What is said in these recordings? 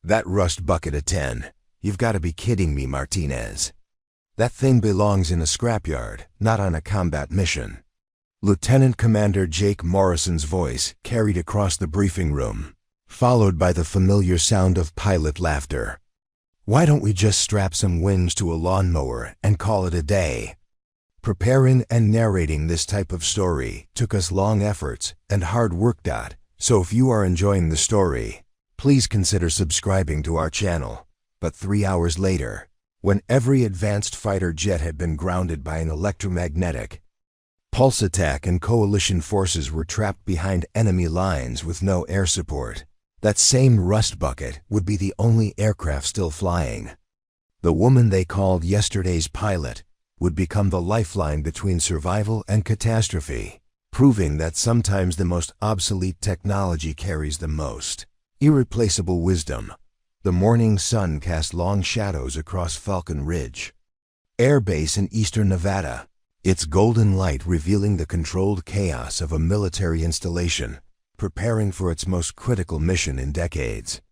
That rust bucket of 10. You've got to be kidding me, Martinez. That thing belongs in a scrapyard, not on a combat mission. Lieutenant Commander Jake Morrison's voice carried across the briefing room, followed by the familiar sound of pilot laughter. Why don't we just strap some wings to a lawnmower and call it a day? Preparing and narrating this type of story took us long efforts and hard work. So if you are enjoying the story, please consider subscribing to our channel. But 3 hours later, when every advanced fighter jet had been grounded by an electromagnetic pulse attack and coalition forces were trapped behind enemy lines with no air support, that same rust bucket would be the only aircraft still flying. The woman they called yesterday's pilot would become the lifeline between survival and catastrophe, proving that sometimes the most obsolete technology carries the most irreplaceable wisdom. The morning sun cast long shadows across Falcon Ridge Air Base in eastern Nevada, its golden light revealing the controlled chaos of a military installation preparing for its most critical mission in decades.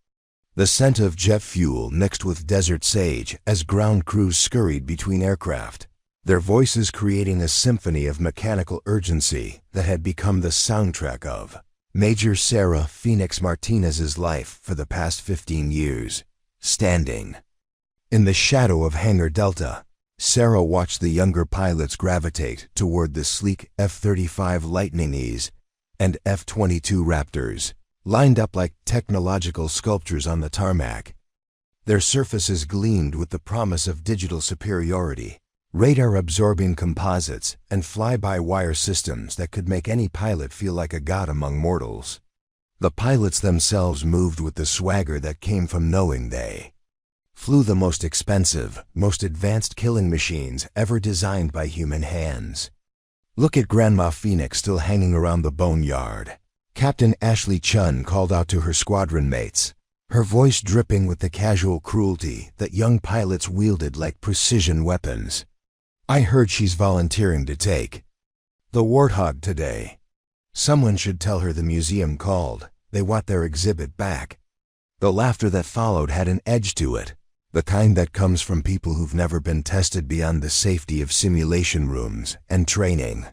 The scent of jet fuel mixed with desert sage as ground crews scurried between aircraft, their voices creating a symphony of mechanical urgency that had become the soundtrack of Major Sarah Phoenix Martinez's life for the past 15 years. Standing in the shadow of Hangar Delta, Sarah watched the younger pilots gravitate toward the sleek F-35 Lightning-Es and F-22 Raptors, lined up like technological sculptures on the tarmac. Their surfaces gleamed with the promise of digital superiority, radar-absorbing composites, and fly-by-wire systems that could make any pilot feel like a god among mortals. The pilots themselves moved with the swagger that came from knowing they flew the most expensive, most advanced killing machines ever designed by human hands. "Look at Grandma Phoenix still hanging around the boneyard," Captain Ashley Chun called out to her squadron mates, her voice dripping with the casual cruelty that young pilots wielded like precision weapons. "I heard she's volunteering to take the Warthog today. Someone should tell her the museum called. They want their exhibit back." The laughter that followed had an edge to it, the kind that comes from people who've never been tested beyond the safety of simulation rooms and training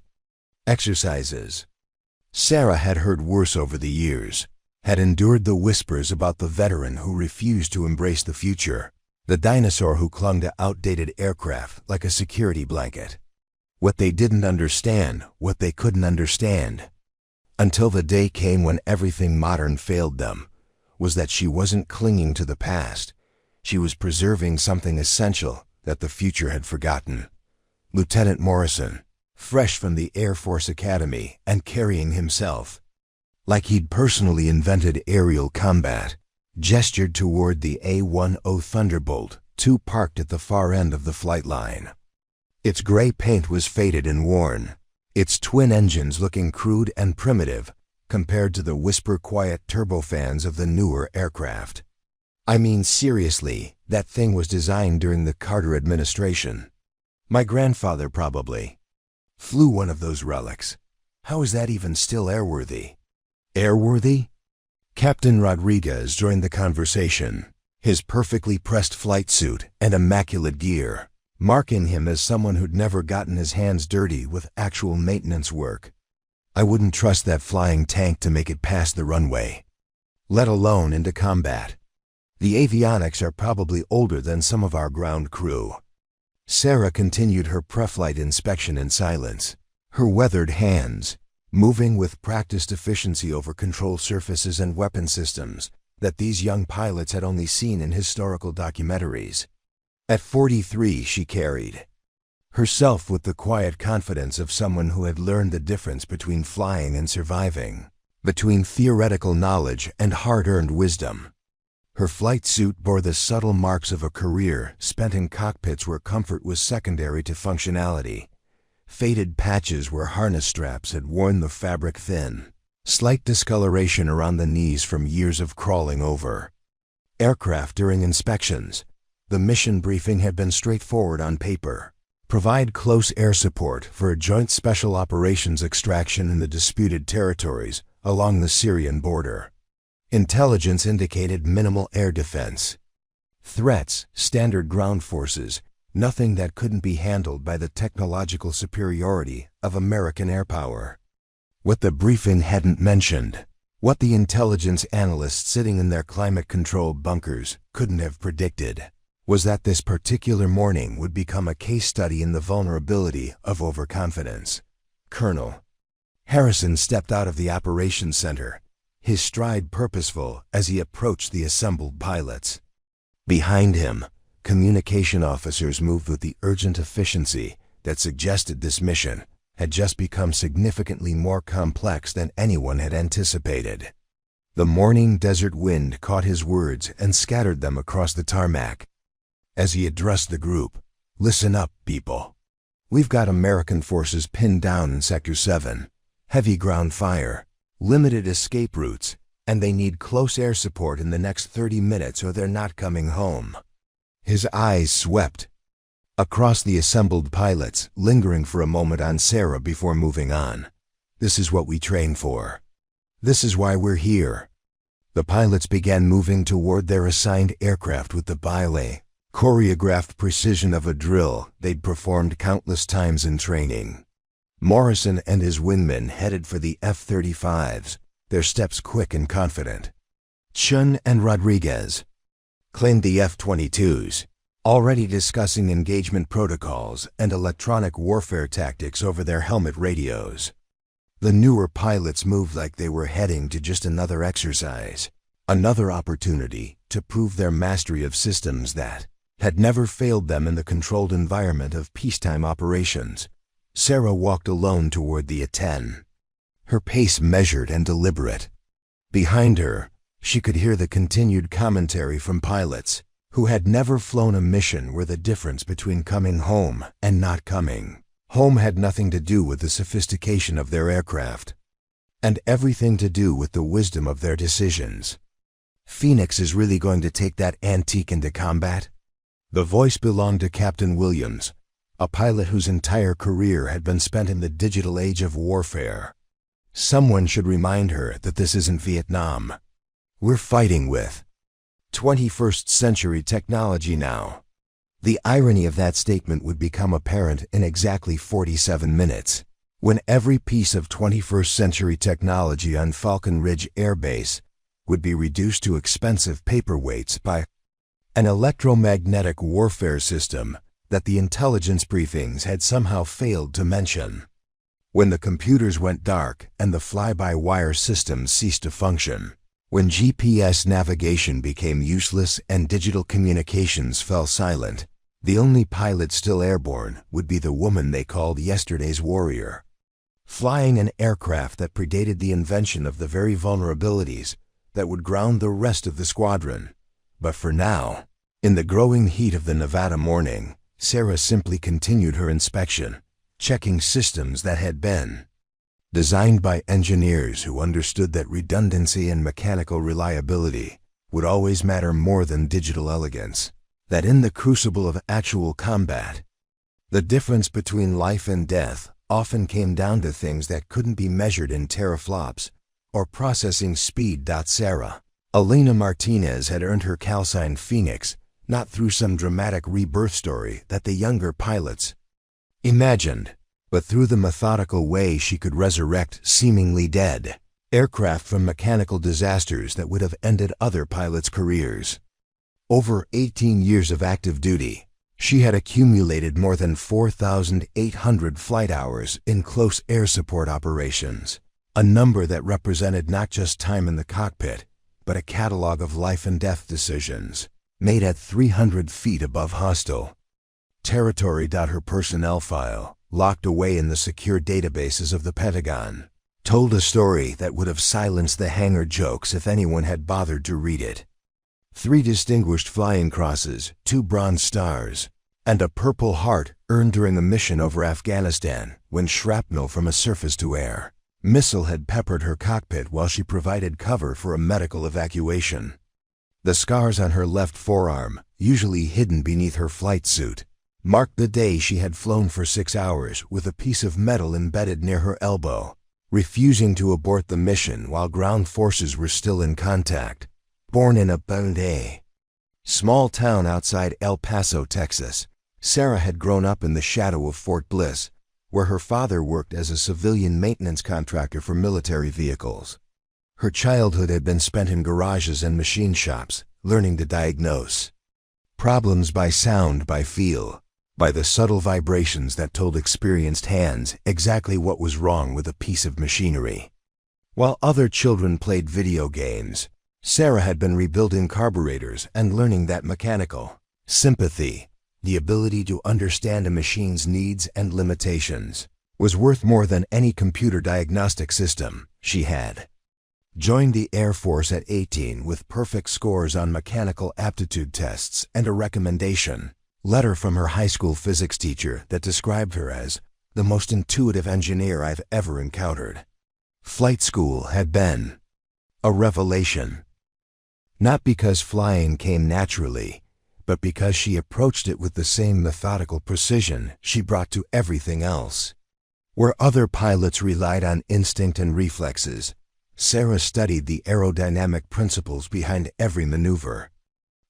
exercises. Sarah had heard worse over the years, had endured the whispers about the veteran who refused to embrace the future, the dinosaur who clung to outdated aircraft like a security blanket. What they didn't understand, what they couldn't understand, until the day came when everything modern failed them, was that she wasn't clinging to the past. She was preserving something essential that the future had forgotten. Lieutenant Morrison, fresh from the Air Force Academy and carrying himself like he'd personally invented aerial combat, gestured toward the A-10 Thunderbolt II parked at the far end of the flight line. Its gray paint was faded and worn, its twin engines looking crude and primitive compared to the whisper-quiet turbofans of the newer aircraft. I mean, seriously, that thing was designed during the Carter administration. My grandfather probably flew one of those relics. How is that even still airworthy? Airworthy? Captain Rodriguez joined the conversation, his perfectly pressed flight suit and immaculate gear, marking him as someone who'd never gotten his hands dirty with actual maintenance work. "I wouldn't trust that flying tank to make it past the runway, let alone into combat. The avionics are probably older than some of our ground crew." Sarah continued her pre-flight inspection in silence, her weathered hands moving with practiced efficiency over control surfaces and weapon systems that these young pilots had only seen in historical documentaries. At 43, she carried herself with the quiet confidence of someone who had learned the difference between flying and surviving, between theoretical knowledge and hard-earned wisdom. Her flight suit bore the subtle marks of a career spent in cockpits where comfort was secondary to functionality. Faded patches where harness straps had worn the fabric thin, slight discoloration around the knees from years of crawling over aircraft during inspections. The mission briefing had been straightforward on paper. Provide close air support for a joint special operations extraction in the disputed territories along the Syrian border. Intelligence indicated minimal air defense. Threats, standard ground forces, nothing that couldn't be handled by the technological superiority of American air power. What the briefing hadn't mentioned, what the intelligence analysts sitting in their climate-controlled bunkers couldn't have predicted, was that this particular morning would become a case study in the vulnerability of overconfidence. Colonel Harrison stepped out of the operations center, his stride purposeful as he approached the assembled pilots. Behind him, communication officers moved with the urgent efficiency that suggested this mission had just become significantly more complex than anyone had anticipated. The morning desert wind caught his words and scattered them across the tarmac. As he addressed the group, "Listen up, people. We've got American forces pinned down in Sector 7, heavy ground fire, limited escape routes, and they need close air support in the next 30 minutes or they're not coming home." His eyes swept across the assembled pilots, lingering for a moment on Sarah before moving on. "This is what we train for. This is why we're here." The pilots began moving toward their assigned aircraft with the ballet, choreographed precision of a drill they'd performed countless times in training. Morrison and his wingmen headed for the F-35s, their steps quick and confident. Chun and Rodriguez claimed the F-22s, already discussing engagement protocols and electronic warfare tactics over their helmet radios. The newer pilots moved like they were heading to just another exercise, another opportunity to prove their mastery of systems that had never failed them in the controlled environment of peacetime operations. Sarah walked alone toward the A-10, her pace measured and deliberate. Behind her, she could hear the continued commentary from pilots who had never flown a mission where the difference between coming home and not coming home had nothing to do with the sophistication of their aircraft, and everything to do with the wisdom of their decisions. "Phoenix is really going to take that antique into combat?" The voice belonged to Captain Williams, a pilot whose entire career had been spent in the digital age of warfare. Someone should remind her that this isn't Vietnam. We're fighting with 21st century technology now. The irony of that statement would become apparent in exactly 47 minutes, when every piece of 21st century technology on Falcon Ridge Air Base would be reduced to expensive paperweights by an electromagnetic warfare system that the intelligence briefings had somehow failed to mention. When the computers went dark and the fly-by-wire systems ceased to function, when GPS navigation became useless and digital communications fell silent, the only pilot still airborne would be the woman they called yesterday's warrior, flying an aircraft that predated the invention of the very vulnerabilities that would ground the rest of the squadron. But for now, in the growing heat of the Nevada morning, Sarah simply continued her inspection, checking systems that had been designed by engineers who understood that redundancy and mechanical reliability would always matter more than digital elegance, that in the crucible of actual combat, the difference between life and death often came down to things that couldn't be measured in teraflops or processing speed. Sarah Elena Martinez had earned her calcined Phoenix not through some dramatic rebirth story that the younger pilots imagined, but through the methodical way she could resurrect seemingly dead aircraft from mechanical disasters that would have ended other pilots' careers. Over 18 years of active duty, she had accumulated more than 4,800 flight hours in close air support operations, a number that represented not just time in the cockpit, but a catalog of life and death decisions made at 300 feet above hostile territory. Her personnel file, locked away in the secure databases of the Pentagon, told a story that would have silenced the hangar jokes if anyone had bothered to read it. 3 distinguished flying crosses, 2 Bronze Stars, and a Purple Heart earned during a mission over Afghanistan when shrapnel from a surface-to-air missile had peppered her cockpit while she provided cover for a medical evacuation. The scars on her left forearm, usually hidden beneath her flight suit, marked the day she had flown for 6 hours with a piece of metal embedded near her elbow, refusing to abort the mission while ground forces were still in contact. Born in a small town outside El Paso, Texas, Sarah had grown up in the shadow of Fort Bliss, where her father worked as a civilian maintenance contractor for military vehicles. Her childhood had been spent in garages and machine shops, learning to diagnose problems by sound, by feel, by the subtle vibrations that told experienced hands exactly what was wrong with a piece of machinery. While other children played video games, Sarah had been rebuilding carburetors and learning that mechanical sympathy, the ability to understand a machine's needs and limitations, was worth more than any computer diagnostic system she had. Joined the Air Force at 18 with perfect scores on mechanical aptitude tests and a recommendation letter from her high school physics teacher that described her as the most intuitive engineer I've ever encountered. Flight school had been a revelation. Not because flying came naturally, but because she approached it with the same methodical precision she brought to everything else. Where other pilots relied on instinct and reflexes, Sarah studied the aerodynamic principles behind every maneuver.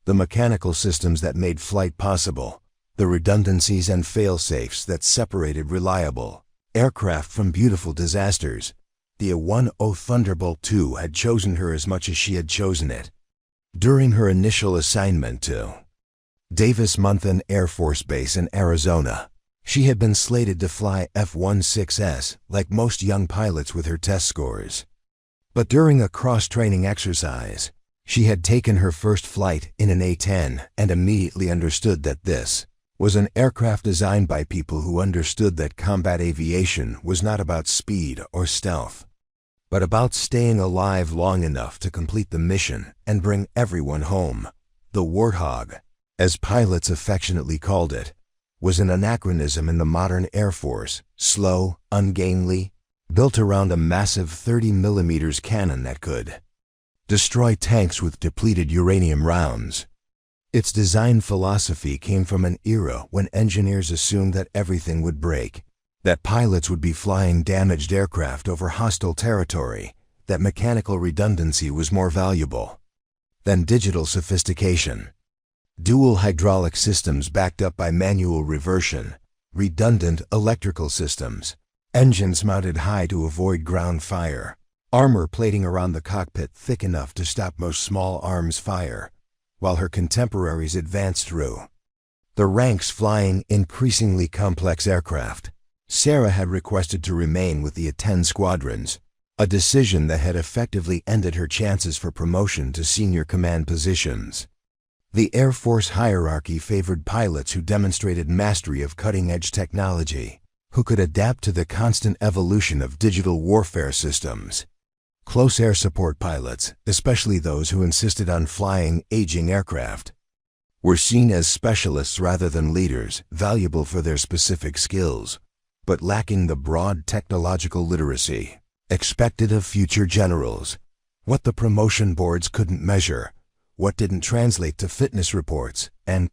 The mechanical systems that made flight possible, the redundancies and fail-safes that separated reliable aircraft from beautiful disasters. The A-10 Thunderbolt II had chosen her as much as she had chosen it. During her initial assignment to Davis-Monthan Air Force Base in Arizona, she had been slated to fly F-16s like most young pilots with her test scores. But during a cross-training exercise, she had taken her first flight in an A-10 and immediately understood that this was an aircraft designed by people who understood that combat aviation was not about speed or stealth, but about staying alive long enough to complete the mission and bring everyone home. The Warthog, as pilots affectionately called it, was an anachronism in the modern Air Force, slow, ungainly, built around a massive 30mm cannon that could destroy tanks with depleted uranium rounds. Its design philosophy came from an era when engineers assumed that everything would break, that pilots would be flying damaged aircraft over hostile territory, that mechanical redundancy was more valuable than digital sophistication. Dual hydraulic systems backed up by manual reversion, redundant electrical systems, engines mounted high to avoid ground fire, armor plating around the cockpit thick enough to stop most small arms fire, while her contemporaries advanced through the ranks flying increasingly complex aircraft. Sarah had requested to remain with the A-10 squadrons, a decision that had effectively ended her chances for promotion to senior command positions. The Air Force hierarchy favored pilots who demonstrated mastery of cutting-edge technology, who could adapt to the constant evolution of digital warfare systems. Close air support pilots, especially those who insisted on flying aging aircraft, were seen as specialists rather than leaders, valuable for their specific skills, but lacking the broad technological literacy expected of future generals. What the promotion boards couldn't measure, what didn't translate to fitness reports and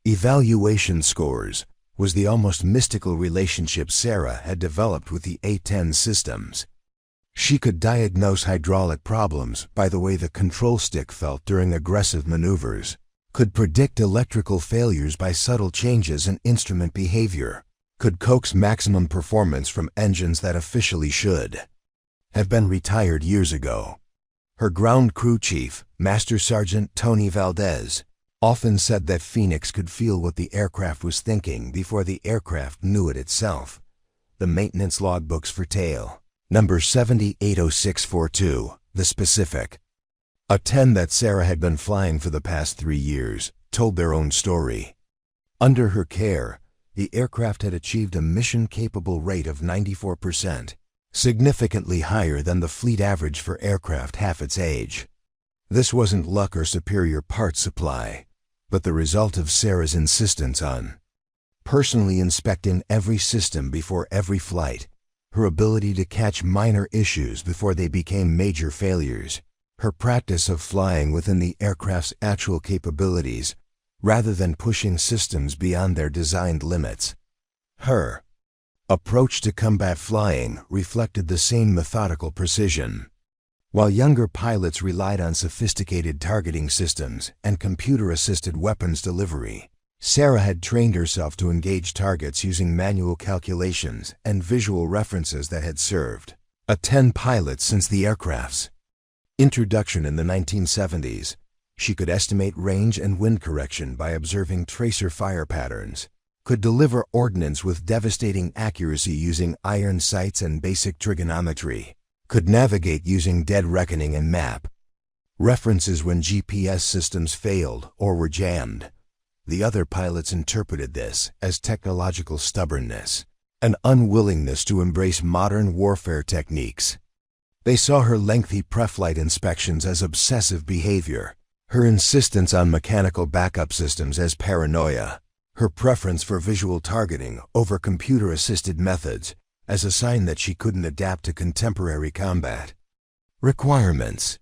evaluation scores, was the almost mystical relationship Sarah had developed with the A-10 systems. She could diagnose hydraulic problems by the way the control stick felt during aggressive maneuvers, could predict electrical failures by subtle changes in instrument behavior, could coax maximum performance from engines that officially should have been retired years ago. Her ground crew chief, Master Sergeant Tony Valdez, often said that Phoenix could feel what the aircraft was thinking before the aircraft knew it itself. The maintenance logbooks for tail number 780642, the specific A-10 that Sarah had been flying for the past 3 years, told their own story. Under her care, the aircraft had achieved a mission-capable rate of 94%, significantly higher than the fleet average for aircraft half its age. This wasn't luck or superior part supply, but the result of Sarah's insistence on personally inspecting every system before every flight, her ability to catch minor issues before they became major failures, her practice of flying within the aircraft's actual capabilities rather than pushing systems beyond their designed limits. Her approach to combat flying reflected the same methodical precision. While younger pilots relied on sophisticated targeting systems and computer-assisted weapons delivery, Sarah had trained herself to engage targets using manual calculations and visual references that had served a 10 pilots since the aircraft's introduction in the 1970s. She could estimate range and wind correction by observing tracer fire patterns, could deliver ordnance with devastating accuracy using iron sights and basic trigonometry, could navigate using dead reckoning and map references when GPS systems failed or were jammed. The other pilots interpreted this as technological stubbornness, an unwillingness to embrace modern warfare techniques. They saw her lengthy pre-flight inspections as obsessive behavior, her insistence on mechanical backup systems as paranoia, her preference for visual targeting over computer-assisted methods as a sign that she couldn't adapt to contemporary combat requirements.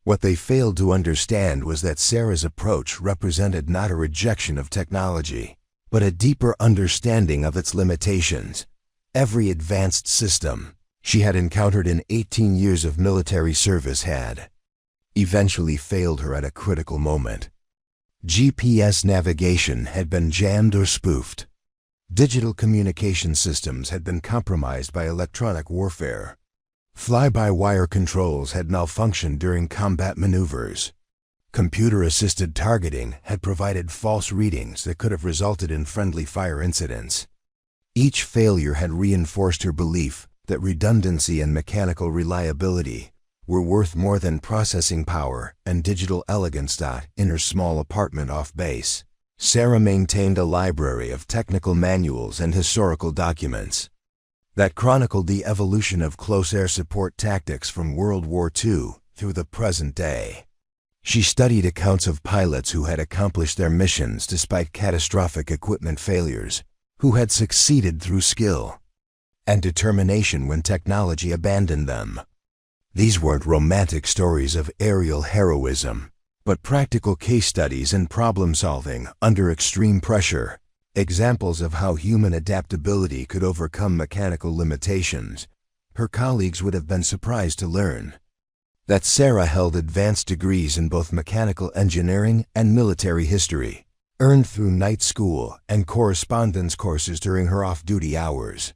What they failed to understand was that Sarah's approach represented not a rejection of technology, but a deeper understanding of its limitations. Every advanced system she had encountered in 18 years of military service had eventually failed her at a critical moment. GPS navigation had been jammed or spoofed. Digital communication systems had been compromised by electronic warfare. Fly-by-wire controls had malfunctioned during combat maneuvers. Computer-assisted targeting had provided false readings that could have resulted in friendly fire incidents. Each failure had reinforced her belief that redundancy and mechanical reliability were worth more than processing power and digital elegance. In her small apartment off base, Sarah maintained a library of technical manuals and historical documents that chronicled the evolution of close air support tactics from World War II through the present day. She studied accounts of pilots who had accomplished their missions despite catastrophic equipment failures, who had succeeded through skill and determination when technology abandoned them. These weren't romantic stories of aerial heroism, but practical case studies in problem-solving under extreme pressure, examples of how human adaptability could overcome mechanical limitations. Her colleagues would have been surprised to learn that Sarah held advanced degrees in both mechanical engineering and military history, earned through night school and correspondence courses during her off-duty hours.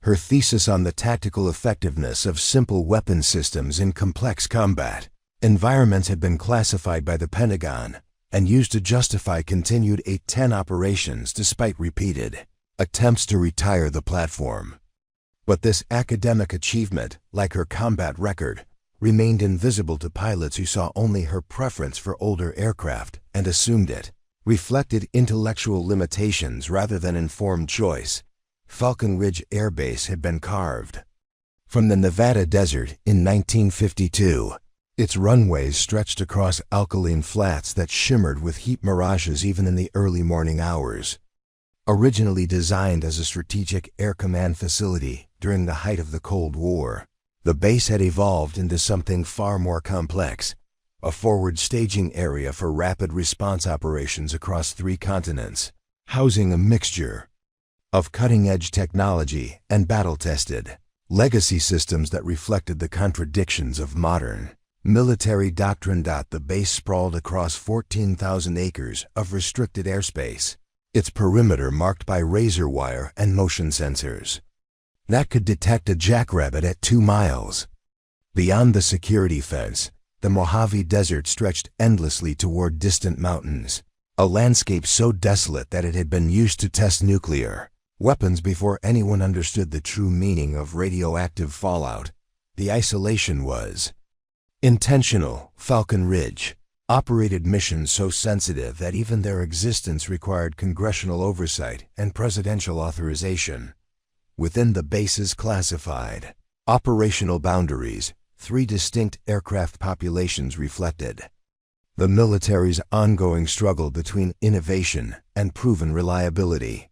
Her thesis on the tactical effectiveness of simple weapon systems in complex combat environments had been classified by the Pentagon and used to justify continued A-10 operations despite repeated attempts to retire the platform. But this academic achievement, like her combat record, remained invisible to pilots who saw only her preference for older aircraft and assumed it reflected intellectual limitations rather than informed choice. Falcon Ridge Air Base had been carved from the Nevada desert in 1952. Its runways stretched across alkaline flats that shimmered with heat mirages even in the early morning hours. Originally designed as a strategic air command facility during the height of the Cold War, the base had evolved into something far more complex, a forward staging area for rapid response operations across 3 continents, housing a mixture of cutting-edge technology and battle-tested legacy systems that reflected the contradictions of modern military doctrine. The base sprawled across 14,000 acres of restricted airspace, its perimeter marked by razor wire and motion sensors that could detect a jackrabbit at 2 miles. Beyond the security fence, the Mojave Desert stretched endlessly toward distant mountains, a landscape so desolate that it had been used to test nuclear weapons before anyone understood the true meaning of radioactive fallout. The isolation was intentional. Falcon Ridge operated missions so sensitive that even their existence required congressional oversight and presidential authorization. Within the base's classified operational boundaries, 3 distinct aircraft populations reflected the military's ongoing struggle between innovation and proven reliability.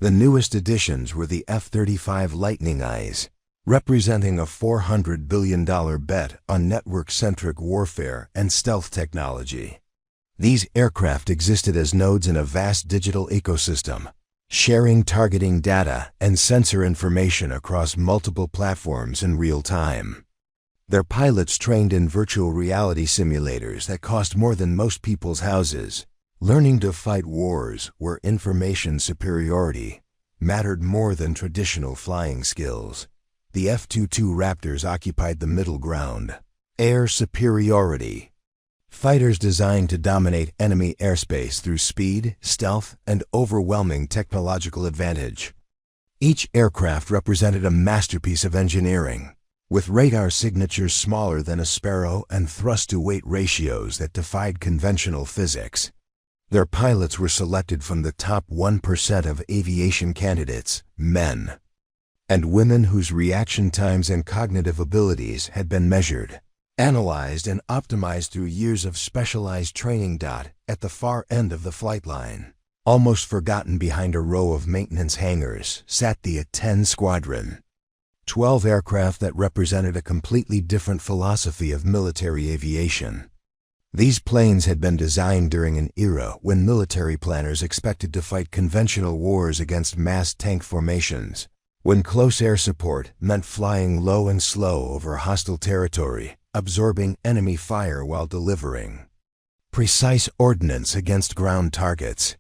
The newest additions were the F-35 Lightning Eyes, representing a $400 billion bet on network-centric warfare and stealth technology. These aircraft existed as nodes in a vast digital ecosystem, sharing targeting data and sensor information across multiple platforms in real time. Their pilots trained in virtual reality simulators that cost more than most people's houses, learning to fight wars where information superiority mattered more than traditional flying skills. The F-22 Raptors occupied the middle ground. Air superiority. Fighters designed to dominate enemy airspace through speed, stealth, and overwhelming technological advantage. Each aircraft represented a masterpiece of engineering, with radar signatures smaller than a sparrow and thrust-to-weight ratios that defied conventional physics. Their pilots were selected from the top 1% of aviation candidates, men, and women whose reaction times and cognitive abilities had been measured, analyzed, and optimized through years of specialized training. At the far end of the flight line, almost forgotten behind a row of maintenance hangars, sat the A-10 Squadron. 12 aircraft that represented a completely different philosophy of military aviation. These planes had been designed during an era when military planners expected to fight conventional wars against massed tank formations, when close air support meant flying low and slow over hostile territory, absorbing enemy fire while delivering precise ordnance against ground targets.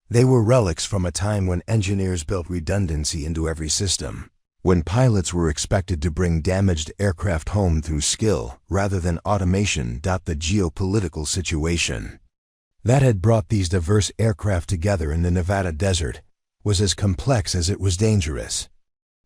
They were relics from a time when engineers built redundancy into every system, when pilots were expected to bring damaged aircraft home through skill rather than automation. The geopolitical situation that had brought these diverse aircraft together in the Nevada desert was as complex as it was dangerous.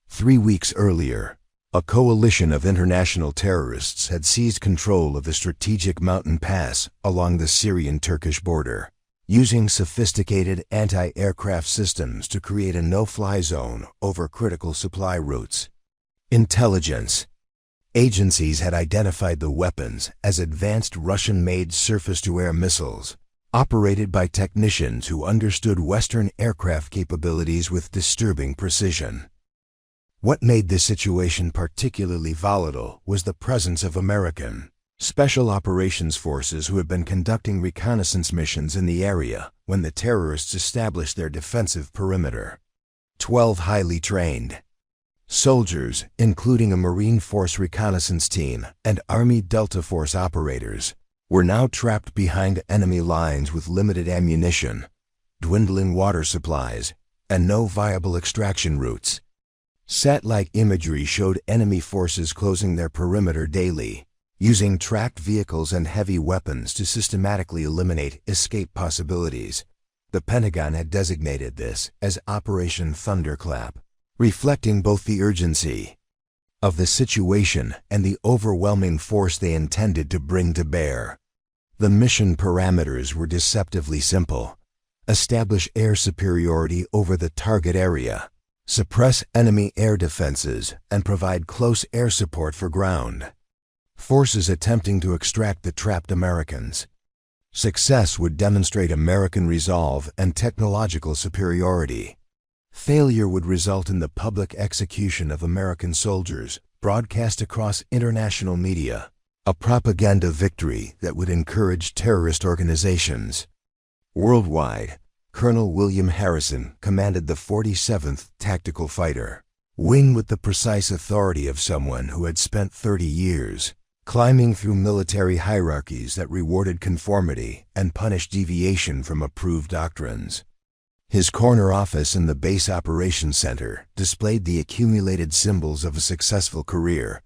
3 weeks earlier, a coalition of international terrorists had seized control of the strategic mountain pass along the Syrian-Turkish border, using sophisticated anti-aircraft systems to create a no-fly zone over critical supply routes. Intelligence agencies had identified the weapons as advanced Russian-made surface-to-air missiles, operated by technicians who understood Western aircraft capabilities with disturbing precision. What made this situation particularly volatile was the presence of American Special Operations Forces who had been conducting reconnaissance missions in the area when the terrorists established their defensive perimeter. 12 highly trained soldiers, including a Marine Force reconnaissance team and Army Delta Force operators, were now trapped behind enemy lines with limited ammunition, dwindling water supplies, and no viable extraction routes. Satellite imagery showed enemy forces closing their perimeter daily, using tracked vehicles and heavy weapons to systematically eliminate escape possibilities. The Pentagon had designated this as Operation Thunderclap, reflecting both the urgency of the situation and the overwhelming force they intended to bring to bear. The mission parameters were deceptively simple: establish air superiority over the target area, suppress enemy air defenses, and provide close air support for ground forces attempting to extract the trapped Americans. Success would demonstrate American resolve and technological superiority. Failure would result in the public execution of American soldiers, broadcast across international media, a propaganda victory that would encourage terrorist organizations. Worldwide, Colonel William Harrison commanded the 47th Tactical Fighter Wing with the precise authority of someone who had spent 30 years climbing through military hierarchies that rewarded conformity and punished deviation from approved doctrines. His corner office in the Base Operations Center displayed the accumulated symbols of a successful career: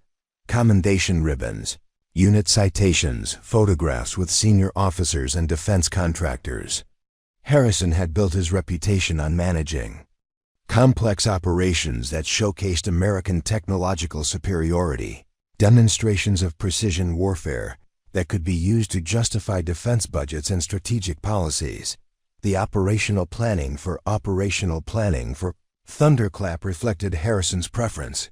commendation ribbons, unit citations, photographs with senior officers and defense contractors. Harrison had built his reputation on managing complex operations that showcased American technological superiority, demonstrations of precision warfare that could be used to justify defense budgets and strategic policies. The operational planning for Thunderclap reflected Harrison's preference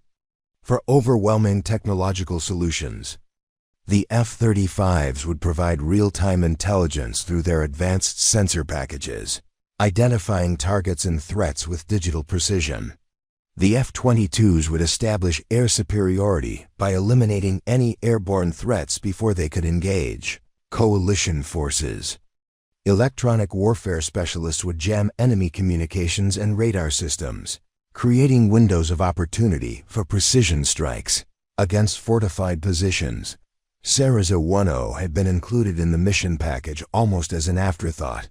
for overwhelming technological solutions. The F-35s would provide real-time intelligence through their advanced sensor packages, identifying targets and threats with digital precision. The F-22s would establish air superiority by eliminating any airborne threats before they could engage coalition forces. Electronic warfare specialists would jam enemy communications and radar systems, creating windows of opportunity for precision strikes against fortified positions. Sarah's A-10 had been included in the mission package almost as an afterthought,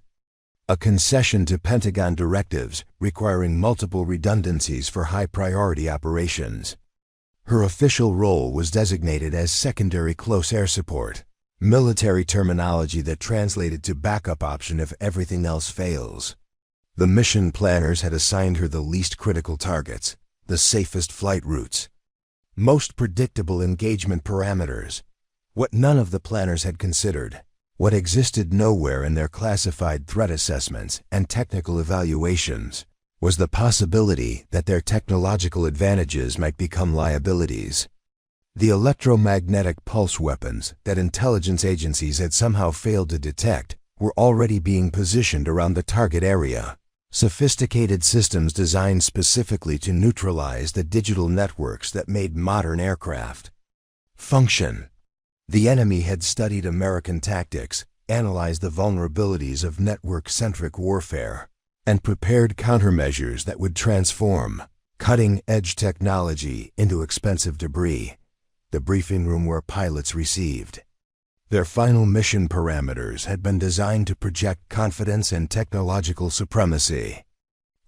a concession to Pentagon directives requiring multiple redundancies for high-priority operations. Her official role was designated as secondary close air support, military terminology that translated to backup option if everything else fails. The mission planners had assigned her the least critical targets, the safest flight routes, most predictable engagement parameters. What none of the planners had considered, what existed nowhere in their classified threat assessments and technical evaluations, was the possibility that their technological advantages might become liabilities. The electromagnetic pulse weapons that intelligence agencies had somehow failed to detect were already being positioned around the target area. Sophisticated systems designed specifically to neutralize the digital networks that made modern aircraft function. The enemy had studied American tactics, analyzed the vulnerabilities of network-centric warfare, and prepared countermeasures that would transform cutting-edge technology into expensive debris. The briefing room where pilots received their final mission parameters had been designed to project confidence and technological supremacy.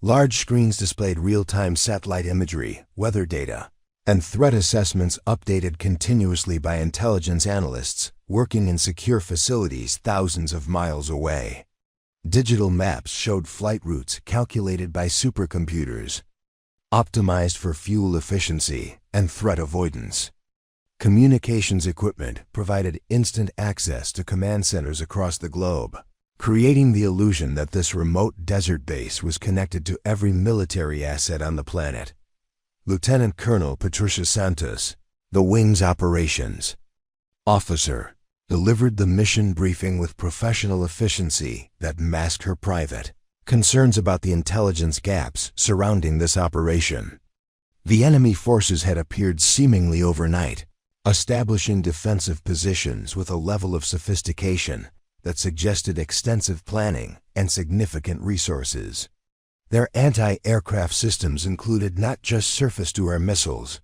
Large screens displayed real-time satellite imagery, weather data, and threat assessments updated continuously by intelligence analysts working in secure facilities thousands of miles away. Digital maps showed flight routes calculated by supercomputers, optimized for fuel efficiency and threat avoidance. Communications equipment provided instant access to command centers across the globe, creating the illusion that this remote desert base was connected to every military asset on the planet. Lieutenant Colonel Patricia Santos, the Wing's operations officer, delivered the mission briefing with professional efficiency that masked her private concerns about the intelligence gaps surrounding this operation. The enemy forces had appeared seemingly overnight, establishing defensive positions with a level of sophistication that suggested extensive planning and significant resources. Their anti-aircraft systems included not just surface-to-air missiles,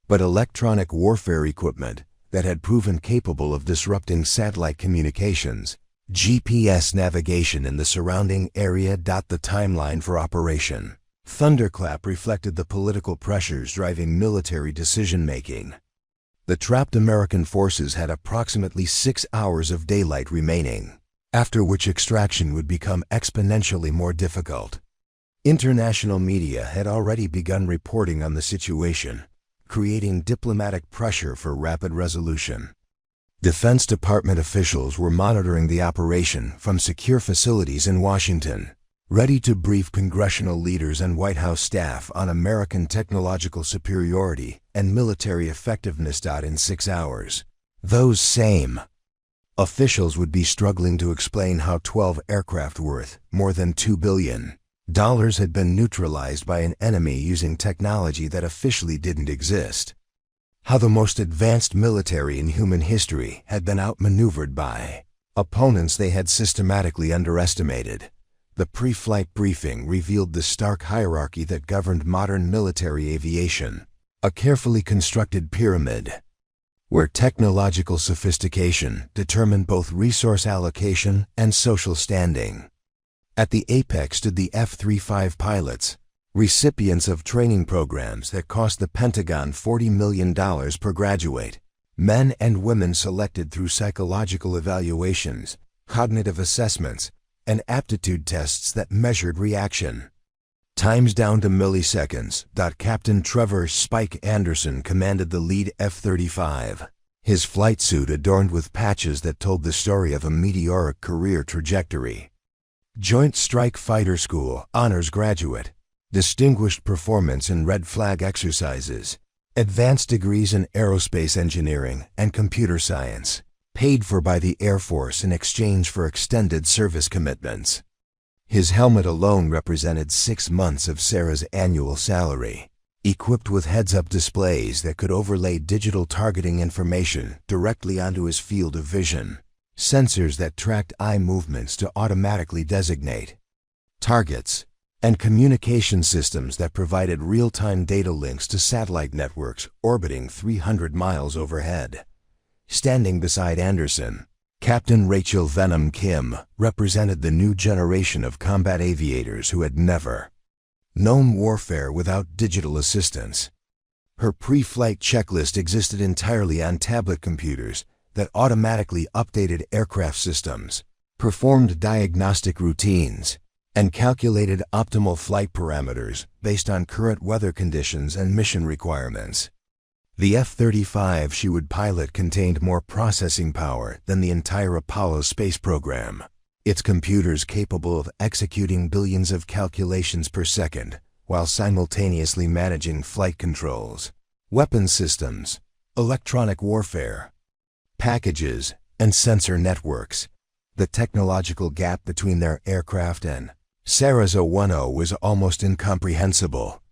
but electronic warfare equipment that had proven capable of disrupting satellite communications, GPS navigation in the surrounding area. The timeline for Operation Thunderclap reflected the political pressures driving military decision-making. The trapped American forces had approximately 6 hours of daylight remaining, after which extraction would become exponentially more difficult. International media had already begun reporting on the situation, creating diplomatic pressure for rapid resolution. Defense Department officials were monitoring the operation from secure facilities in Washington, ready to brief congressional leaders and White House staff on American technological superiority and military effectiveness. In 6 hours, those same officials would be struggling to explain how 12 aircraft worth more than $2 billion had been neutralized by an enemy using technology that officially didn't exist. How the most advanced military in human history had been outmaneuvered by opponents they had systematically underestimated. The pre-flight briefing revealed the stark hierarchy that governed modern military aviation, a carefully constructed pyramid, where technological sophistication determined both resource allocation and social standing. At the apex stood the F-35 pilots, recipients of training programs that cost the Pentagon $40 million per graduate, men and women selected through psychological evaluations, cognitive assessments, and aptitude tests that measured reaction times down to milliseconds. Captain Trevor "Spike" Anderson commanded the lead F-35, his flight suit adorned with patches that told the story of a meteoric career trajectory. Joint Strike Fighter School honors graduate, distinguished performance in red flag exercises, advanced degrees in aerospace engineering and computer science, paid for by the Air Force in exchange for extended service commitments. His helmet alone represented 6 months of Sarah's annual salary, equipped with heads-up displays that could overlay digital targeting information directly onto his field of vision. sensors that tracked eye movements to automatically designate targets, and communication systems that provided real-time data links to satellite networks orbiting 300 miles overhead. Standing beside Anderson, Captain Rachel Venom Kim represented the new generation of combat aviators who had never known warfare without digital assistance. Her pre-flight checklist existed entirely on tablet computers that automatically updated aircraft systems, performed diagnostic routines, and calculated optimal flight parameters based on current weather conditions and mission requirements. The F-35 she would pilot contained more processing power than the entire Apollo space program, its computers capable of executing billions of calculations per second while simultaneously managing flight controls, weapons systems, electronic warfare, packages, and sensor networks. The technological gap between their aircraft and Sarah's O-10 was almost incomprehensible.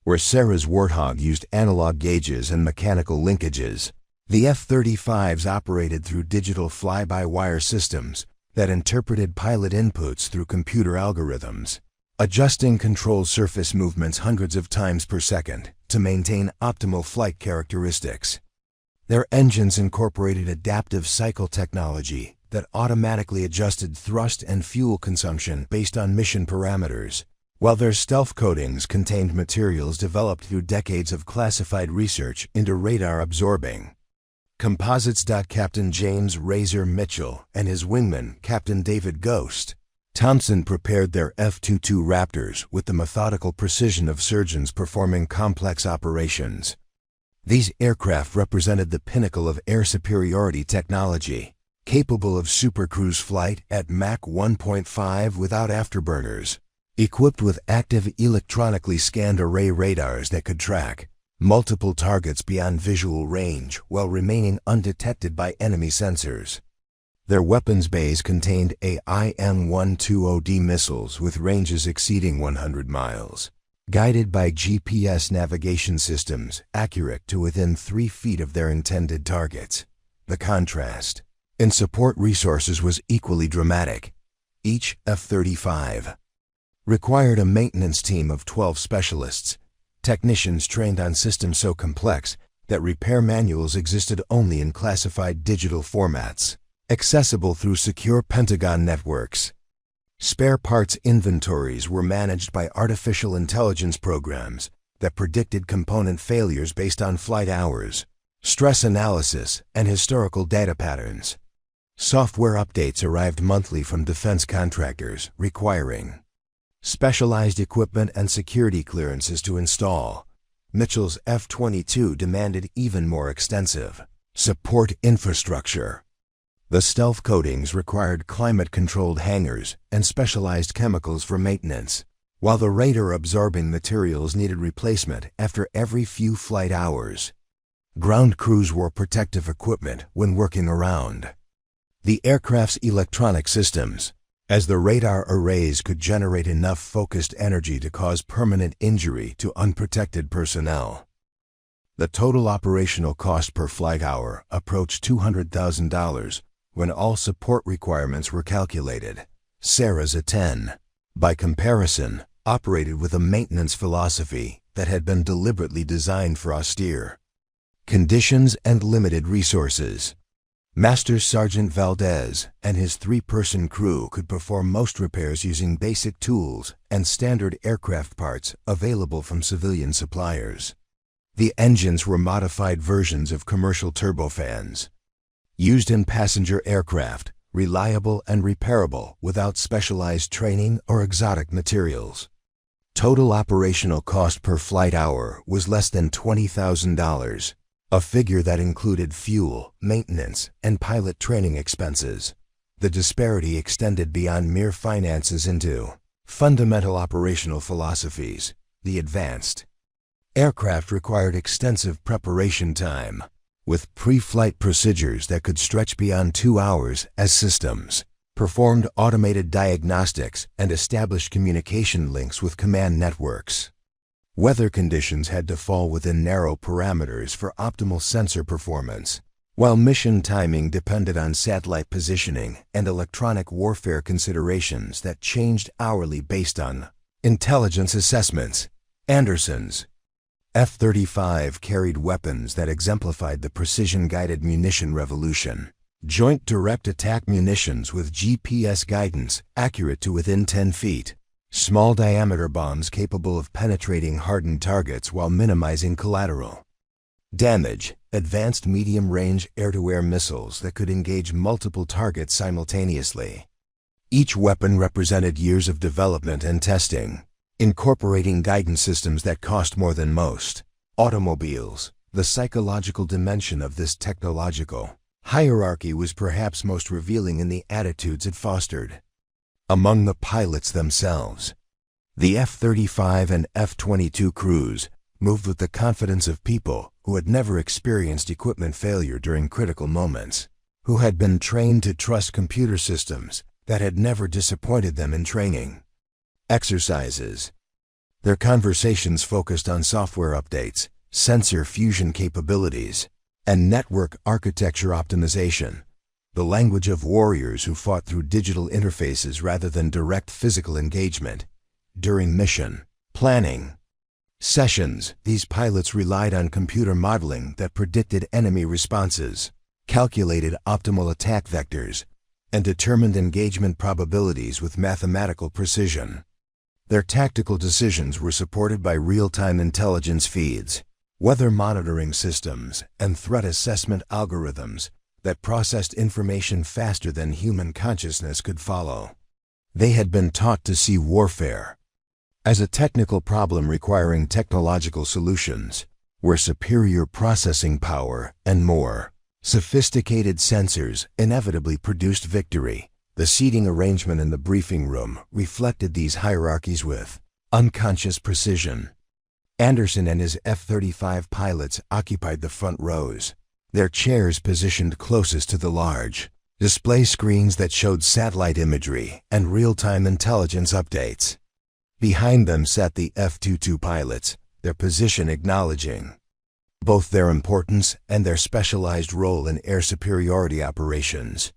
Where Sarah's Warthog used analog gauges and mechanical linkages, the F-35s operated through digital fly-by-wire systems that interpreted pilot inputs through computer algorithms, adjusting control surface movements hundreds of times per second to maintain optimal flight characteristics. Their engines incorporated adaptive cycle technology that automatically adjusted thrust and fuel consumption based on mission parameters, while their stealth coatings contained materials developed through decades of classified research into radar-absorbing composites. Captain James Razor Mitchell and his wingman, Captain David Ghost Thompson, prepared their F-22 Raptors with the methodical precision of surgeons performing complex operations. These aircraft represented the pinnacle of air superiority technology, capable of supercruise flight at Mach 1.5 without afterburners, equipped with active electronically scanned array radars that could track multiple targets beyond visual range while remaining undetected by enemy sensors. Their weapons bays contained AIM-120D missiles with ranges exceeding 100 miles, guided by GPS navigation systems accurate to within 3 feet of their intended targets. The contrast in support resources was equally dramatic. Each F-35 required a maintenance team of 12 specialists, technicians trained on systems so complex that repair manuals existed only in classified digital formats, accessible through secure Pentagon networks. Spare parts inventories were managed by artificial intelligence programs that predicted component failures based on flight hours, stress analysis, and historical data patterns. Software updates arrived monthly from defense contractors, requiring specialized equipment and security clearances to install. Mitchell's F-22 demanded even more extensive support infrastructure. The stealth coatings required climate-controlled hangars and specialized chemicals for maintenance, while the radar-absorbing materials needed replacement after every few flight hours. Ground crews wore protective equipment when working around the aircraft's electronic systems, as the radar arrays could generate enough focused energy to cause permanent injury to unprotected personnel. The total operational cost per flight hour approached $200,000 when all support requirements were calculated. Sarah's A-10, by comparison, operated with a maintenance philosophy that had been deliberately designed for austere conditions and limited resources. Master Sergeant Valdez and his 3-person crew could perform most repairs using basic tools and standard aircraft parts available from civilian suppliers. The engines were modified versions of commercial turbofans, used in passenger aircraft, reliable and repairable without specialized training or exotic materials. Total operational cost per flight hour was less than $20,000. A figure that included fuel, maintenance, and pilot training expenses. The disparity extended beyond mere finances into fundamental operational philosophies. The advanced aircraft required extensive preparation time, with pre-flight procedures that could stretch beyond 2 hours as systems performed automated diagnostics and established communication links with command networks. Weather conditions had to fall within narrow parameters for optimal sensor performance, While mission timing depended on satellite positioning and electronic warfare considerations that changed hourly based on intelligence assessments, Anderson's F-35 carried weapons that exemplified the precision-guided munition revolution. Joint direct attack munitions with GPS guidance accurate to within 10 feet. Small diameter bombs capable of penetrating hardened targets while minimizing collateral damage. Advanced medium-range air-to-air missiles that could engage multiple targets simultaneously. Each weapon represented years of development and testing, incorporating guidance systems that cost more than most. Automobiles. The psychological dimension of this technological hierarchy was perhaps most revealing in the attitudes it fostered among the pilots themselves. The F-35 and F-22 crews moved with the confidence of people who had never experienced equipment failure during critical moments, who had been trained to trust computer systems that had never disappointed them in training exercises. Their conversations focused on software updates, sensor fusion capabilities, and network architecture optimization, the language of warriors who fought through digital interfaces rather than direct physical engagement. During mission planning sessions, these pilots relied on computer modeling that predicted enemy responses, calculated optimal attack vectors, and determined engagement probabilities with mathematical precision. Their tactical decisions were supported by real-time intelligence feeds, weather monitoring systems, and threat assessment algorithms that processed information faster than human consciousness could follow. They had been taught to see warfare as a technical problem requiring technological solutions, where superior processing power and more sophisticated sensors inevitably produced victory. The seating arrangement in the briefing room reflected these hierarchies with unconscious precision. Anderson and his F-35 pilots occupied the front rows, their chairs positioned closest to the large display screens that showed satellite imagery and real-time intelligence updates. Behind them sat the F-22 pilots, their position acknowledging both their importance and their specialized role in air superiority operations.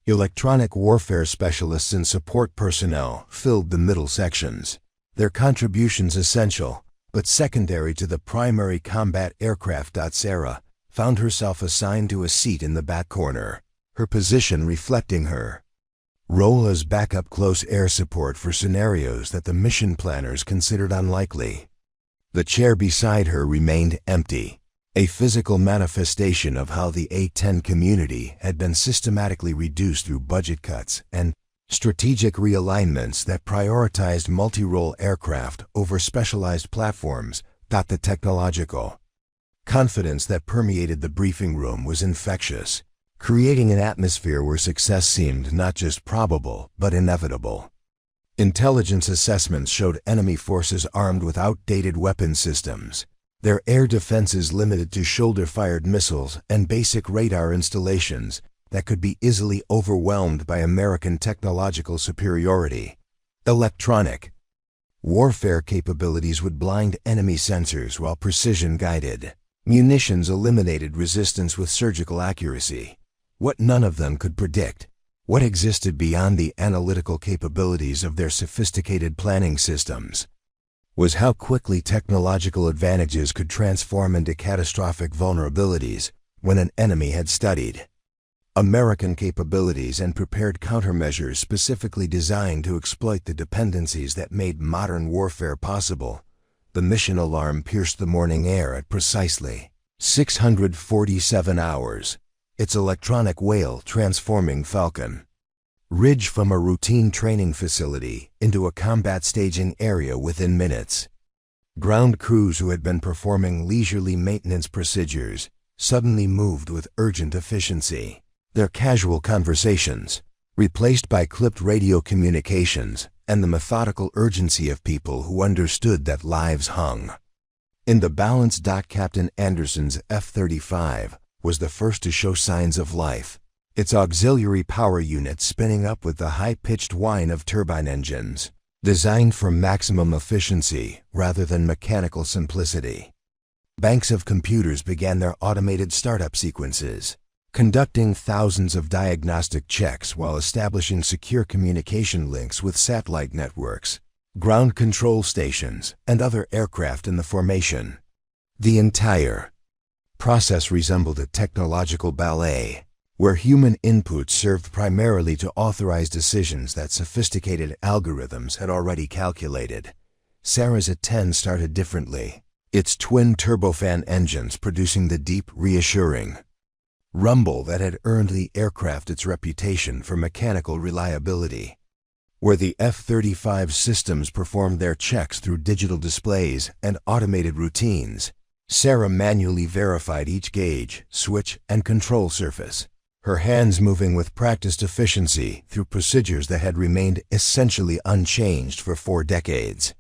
Electronic warfare specialists and support personnel filled the middle sections, their contributions essential but secondary to the primary combat aircraft. Sarah found herself assigned to a seat in the back corner, her position reflecting her role as backup close air support for scenarios that the mission planners considered unlikely. The chair beside her remained empty, a physical manifestation of how the A-10 community had been systematically reduced through budget cuts and strategic realignments that prioritized multi-role aircraft over specialized platforms. The technological confidence that permeated the briefing room was infectious, creating an atmosphere where success seemed not just probable but inevitable. Intelligence assessments showed enemy forces armed with outdated weapon systems, their air defenses limited to shoulder-fired missiles and basic radar installations that could be easily overwhelmed by American technological superiority. Electronic warfare capabilities would blind enemy sensors while precision-guided munitions eliminated resistance with surgical accuracy. What none of them could predict, what existed beyond the analytical capabilities of their sophisticated planning systems, was how quickly technological advantages could transform into catastrophic vulnerabilities when an enemy had studied American capabilities and prepared countermeasures specifically designed to exploit the dependencies that made modern warfare possible. The mission alarm pierced the morning air at precisely 647 hours, its electronic wail transforming Falcon Ridge from a routine training facility into a combat staging area within minutes. Ground crews who had been performing leisurely maintenance procedures suddenly moved with urgent efficiency, their casual conversations replaced by clipped radio communications and the methodical urgency of people who understood that lives hung in the balance. Captain Anderson's F-35 was the first to show signs of life, its auxiliary power unit spinning up with the high-pitched whine of turbine engines, designed for maximum efficiency rather than mechanical simplicity. Banks of computers began their automated startup sequences, conducting thousands of diagnostic checks while establishing secure communication links with satellite networks, ground control stations, and other aircraft in the formation. The entire process resembled a technological ballet, where human input served primarily to authorize decisions that sophisticated algorithms had already calculated. Sarah's F-10 started differently, its twin turbofan engines producing the deep, reassuring rumble that had earned the aircraft its reputation for mechanical reliability. Where the F-35 systems performed their checks through digital displays and automated routines, Sarah manually verified each gauge, switch, and control surface, her hands moving with practiced efficiency through procedures that had remained essentially unchanged for 4 decades.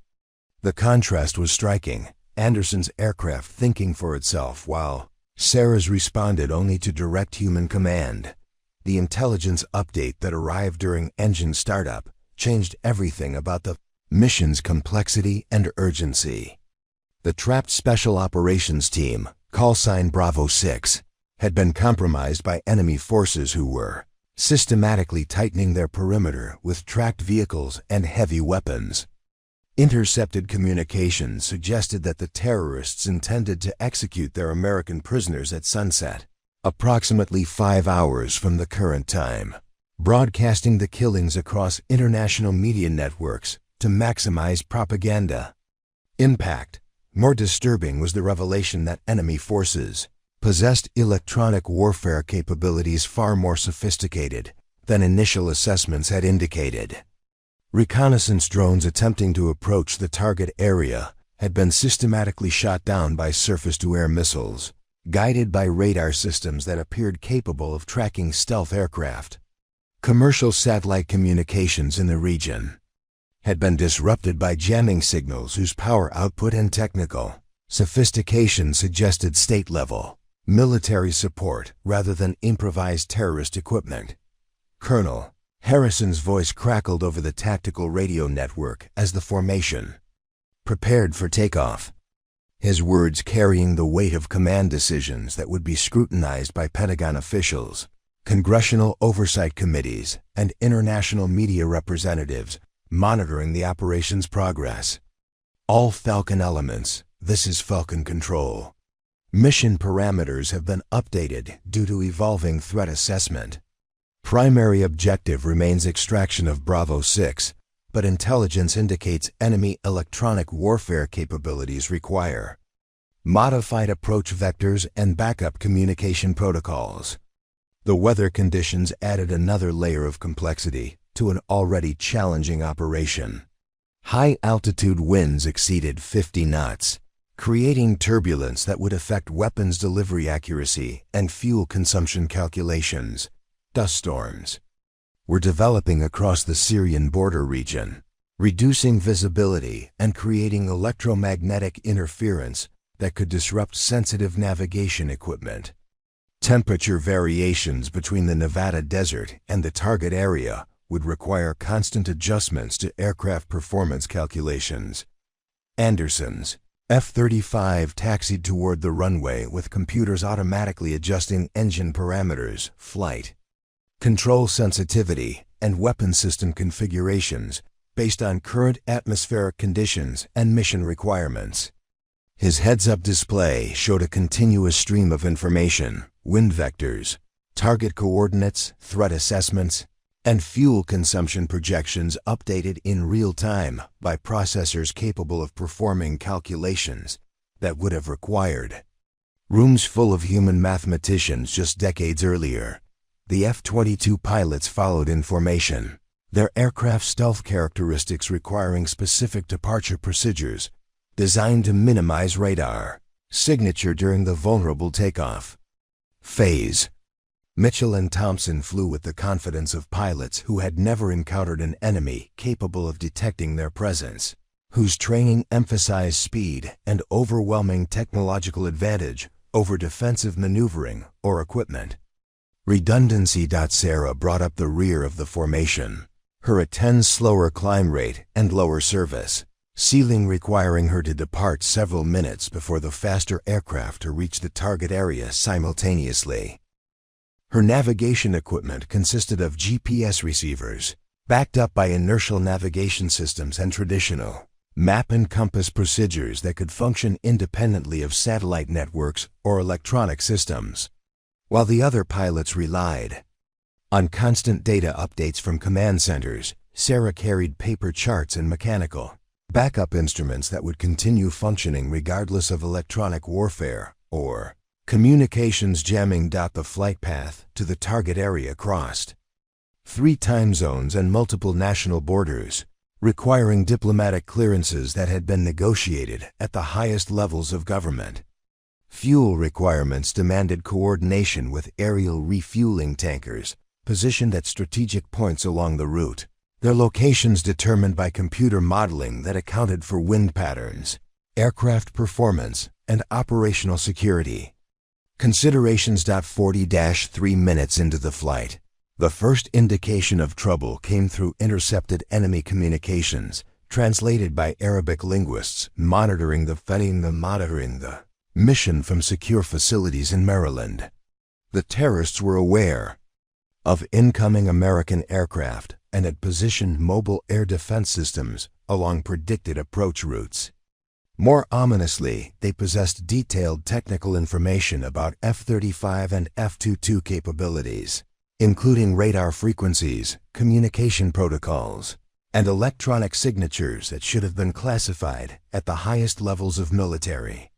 The contrast was striking, Anderson's aircraft thinking for itself while Sarah's responded only to direct human command. The intelligence update that arrived during engine startup changed everything about the mission's complexity and urgency. The trapped Special Operations Team, callsign Bravo 6, had been compromised by enemy forces who were systematically tightening their perimeter with tracked vehicles and heavy weapons. Intercepted communications suggested that the terrorists intended to execute their American prisoners at sunset, approximately 5 hours from the current time, broadcasting the killings across international media networks to maximize propaganda impact. More disturbing was the revelation that enemy forces possessed electronic warfare capabilities far more sophisticated than initial assessments had indicated. Reconnaissance drones attempting to approach the target area had been systematically shot down by surface-to-air missiles, guided by radar systems that appeared capable of tracking stealth aircraft. Commercial satellite communications in the region had been disrupted by jamming signals whose power output and technical sophistication suggested state-level military support rather than improvised terrorist equipment. Colonel Harrison's voice crackled over the tactical radio network as the formation prepared for takeoff, his words carrying the weight of command decisions that would be scrutinized by Pentagon officials, congressional oversight committees, and international media representatives monitoring the operation's progress. All Falcon elements, this is Falcon Control. Mission parameters have been updated due to evolving threat assessment. Primary objective remains extraction of Bravo 6, but intelligence indicates enemy electronic warfare capabilities require modified approach vectors and backup communication protocols. The weather conditions added another layer of complexity to an already challenging operation. High-altitude winds exceeded 50 knots, creating turbulence that would affect weapons delivery accuracy and fuel consumption calculations. Dust storms were developing across the Syrian border region, reducing visibility and creating electromagnetic interference that could disrupt sensitive navigation equipment. Temperature variations between the Nevada desert and the target area would require constant adjustments to aircraft performance calculations. Anderson's F-35 taxied toward the runway with computers automatically adjusting engine parameters, flight control sensitivity, and weapon system configurations based on current atmospheric conditions and mission requirements. His heads-up display showed a continuous stream of information, wind vectors, target coordinates, threat assessments, and fuel consumption projections updated in real time by processors capable of performing calculations that would have required rooms full of human mathematicians just decades earlier. The F-22 pilots followed in formation, their aircraft stealth characteristics requiring specific departure procedures designed to minimize radar signature during the vulnerable takeoff phase. Mitchell and Thompson flew with the confidence of pilots who had never encountered an enemy capable of detecting their presence, whose training emphasized speed and overwhelming technological advantage over defensive maneuvering or equipment. Redundancy. Sarah brought up the rear of the formation, her F-10's slower climb rate and lower service ceiling requiring her to depart several minutes before the faster aircraft to reach the target area simultaneously. Her navigation equipment consisted of GPS receivers, backed up by inertial navigation systems and traditional map and compass procedures that could function independently of satellite networks or electronic systems, while the other pilots relied on constant data updates from command centers. Sarah carried paper charts and mechanical backup instruments that would continue functioning regardless of electronic warfare or communications jamming. The flight path to the target area crossed 3 time zones and multiple national borders, requiring diplomatic clearances that had been negotiated at the highest levels of government. Fuel requirements demanded coordination with aerial refueling tankers positioned at strategic points along the route, their locations determined by computer modeling that accounted for wind patterns, aircraft performance, and operational security. Considerations. 40-3 minutes into the flight, the first indication of trouble came through intercepted enemy communications, translated by Arabic linguists monitoring the mission from secure facilities in Maryland. The terrorists were aware of incoming American aircraft and had positioned mobile air defense systems along predicted approach routes. More ominously, they possessed detailed technical information about F-35 and F-22 capabilities, including radar frequencies, communication protocols, and electronic signatures that should have been classified at the highest levels of military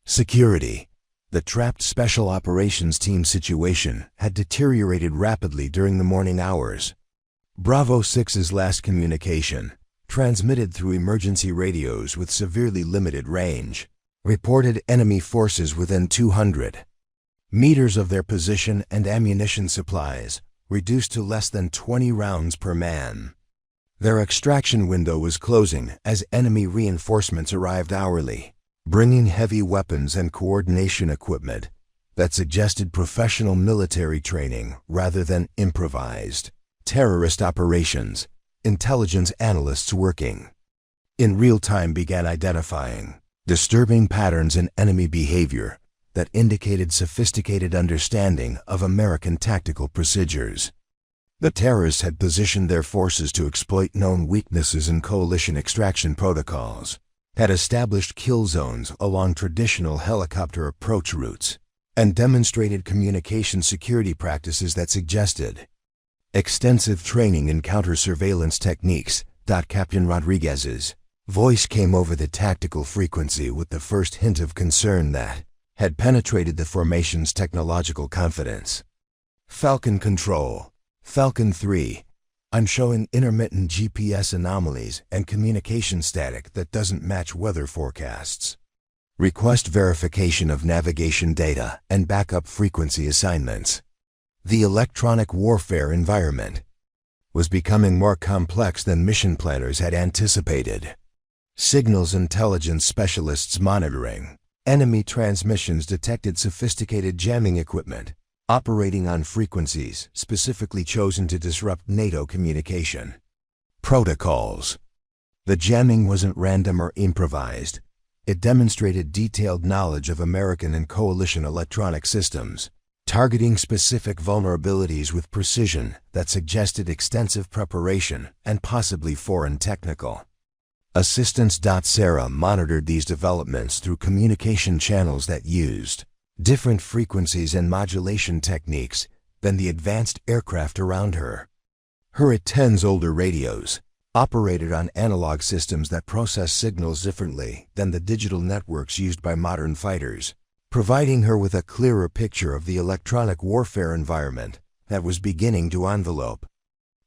security. The trapped Special Operations Team situation had deteriorated rapidly during the morning hours. Bravo 6's last communication, transmitted through emergency radios with severely limited range, reported enemy forces within 200 meters of their position and ammunition supplies reduced to less than 20 rounds per man. Their extraction window was closing as enemy reinforcements arrived hourly, bringing heavy weapons and coordination equipment that suggested professional military training rather than improvised terrorist operations. Intelligence analysts working in real time began identifying disturbing patterns in enemy behavior that indicated sophisticated understanding of American tactical procedures. The terrorists had positioned their forces to exploit known weaknesses in coalition extraction protocols, had established kill zones along traditional helicopter approach routes, and demonstrated communication security practices that suggested extensive training in counter-surveillance techniques. Captain Rodriguez's voice came over the tactical frequency with the first hint of concern that had penetrated the formation's technological confidence. Falcon Control, Falcon 3, I'm showing intermittent GPS anomalies and communication static that doesn't match weather forecasts. Request verification of navigation data and backup frequency assignments. The electronic warfare environment was becoming more complex than mission planners had anticipated. Signals intelligence specialists monitoring enemy transmissions detected sophisticated jamming equipment operating on frequencies specifically chosen to disrupt NATO communication protocols. The jamming wasn't random or improvised. It demonstrated detailed knowledge of American and coalition electronic systems, targeting specific vulnerabilities with precision that suggested extensive preparation and possibly foreign technical assistance. Sarah monitored these developments through communication channels that used different frequencies and modulation techniques than the advanced aircraft around her. Her A-10's older radios operated on analog systems that process signals differently than the digital networks used by modern fighters, providing her with a clearer picture of the electronic warfare environment that was beginning to envelope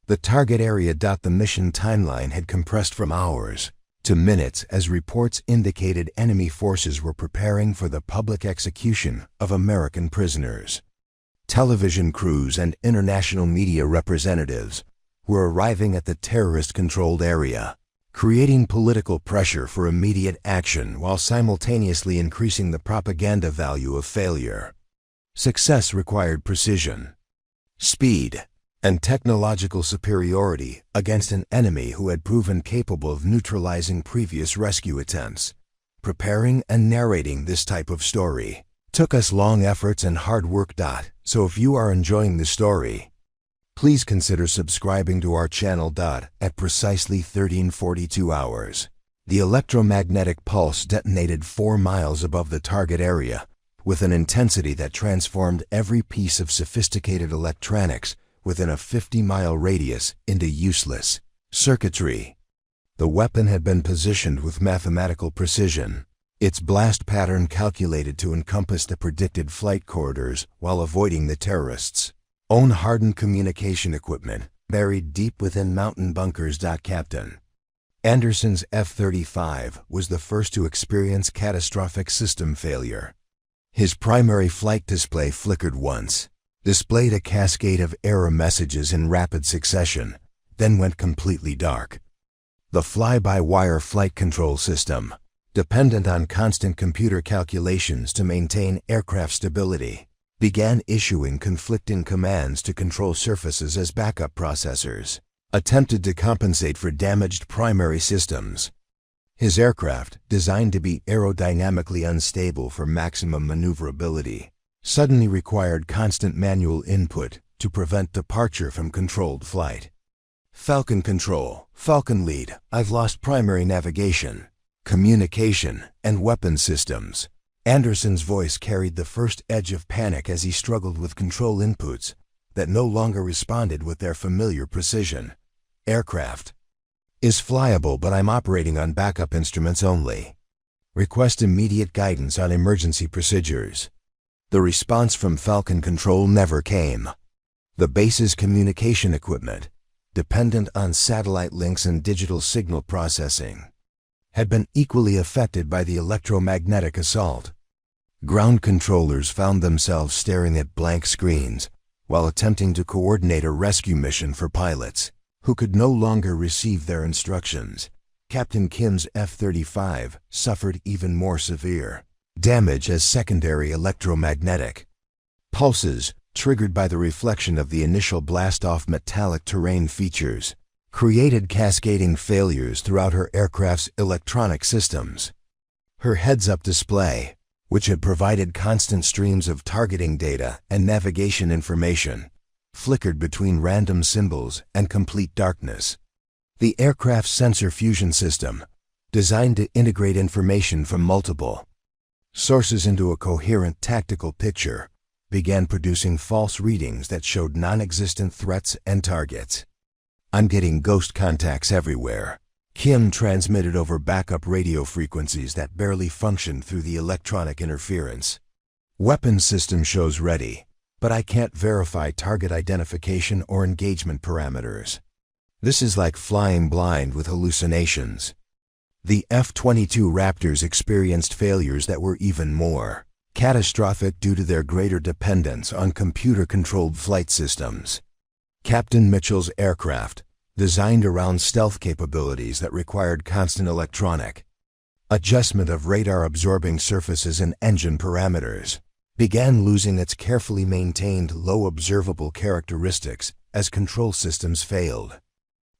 the target area. The mission timeline had compressed from hours to minutes as reports indicated enemy forces were preparing for the public execution of American prisoners. Television crews and international media representatives were arriving at the terrorist-controlled area, creating political pressure for immediate action while simultaneously increasing the propaganda value of failure. Success required precision, speed, and technological superiority against an enemy who had proven capable of neutralizing previous rescue attempts. Preparing and narrating this type of story Took us long efforts and hard work. So if you are enjoying the story, please consider subscribing to our channel. At precisely 13:42 hours, the electromagnetic pulse detonated 4 miles above the target area, with an intensity that transformed every piece of sophisticated electronics within a 50-mile radius into useless circuitry. The weapon had been positioned with mathematical precision, its blast pattern calculated to encompass the predicted flight corridors while avoiding the terrorists' own hardened communication equipment buried deep within mountain bunkers. Captain Anderson's F-35 was the first to experience catastrophic system failure. His primary flight display flickered once, displayed a cascade of error messages in rapid succession, then went completely dark. The fly-by-wire flight control system, dependent on constant computer calculations to maintain aircraft stability, began issuing conflicting commands to control surfaces as backup processors attempted to compensate for damaged primary systems. His aircraft, designed to be aerodynamically unstable for maximum maneuverability, suddenly required constant manual input to prevent departure from controlled flight. Falcon control, Falcon lead, I've lost primary navigation, communication, and weapon systems. Anderson's voice carried the first edge of panic as he struggled with control inputs that no longer responded with their familiar precision. Aircraft is flyable, but I'm operating on backup instruments only. Request immediate guidance on emergency procedures. The response from Falcon Control never came. The base's communication equipment, dependent on satellite links and digital signal processing, had been equally affected by the electromagnetic assault. Ground controllers found themselves staring at blank screens while attempting to coordinate a rescue mission for pilots who could no longer receive their instructions. Captain Kim's F-35 suffered even more severe damage as secondary electromagnetic pulses, triggered by the reflection of the initial blast-off metallic terrain features, created cascading failures throughout her aircraft's electronic systems. Her heads-up display, which had provided constant streams of targeting data and navigation information, flickered between random symbols and complete darkness. The aircraft's sensor fusion system, designed to integrate information from multiple sources into a coherent tactical picture, began producing false readings that showed non-existent threats and targets. I'm getting ghost contacts everywhere, Kim transmitted over backup radio frequencies that barely functioned through the electronic interference. Weapons system shows ready, but I can't verify target identification or engagement parameters. This is like flying blind with hallucinations. The F-22 Raptors experienced failures that were even more catastrophic due to their greater dependence on computer-controlled flight systems. Captain Mitchell's aircraft, designed around stealth capabilities that required constant electronic adjustment of radar-absorbing surfaces and engine parameters, began losing its carefully maintained low observable characteristics as control systems failed.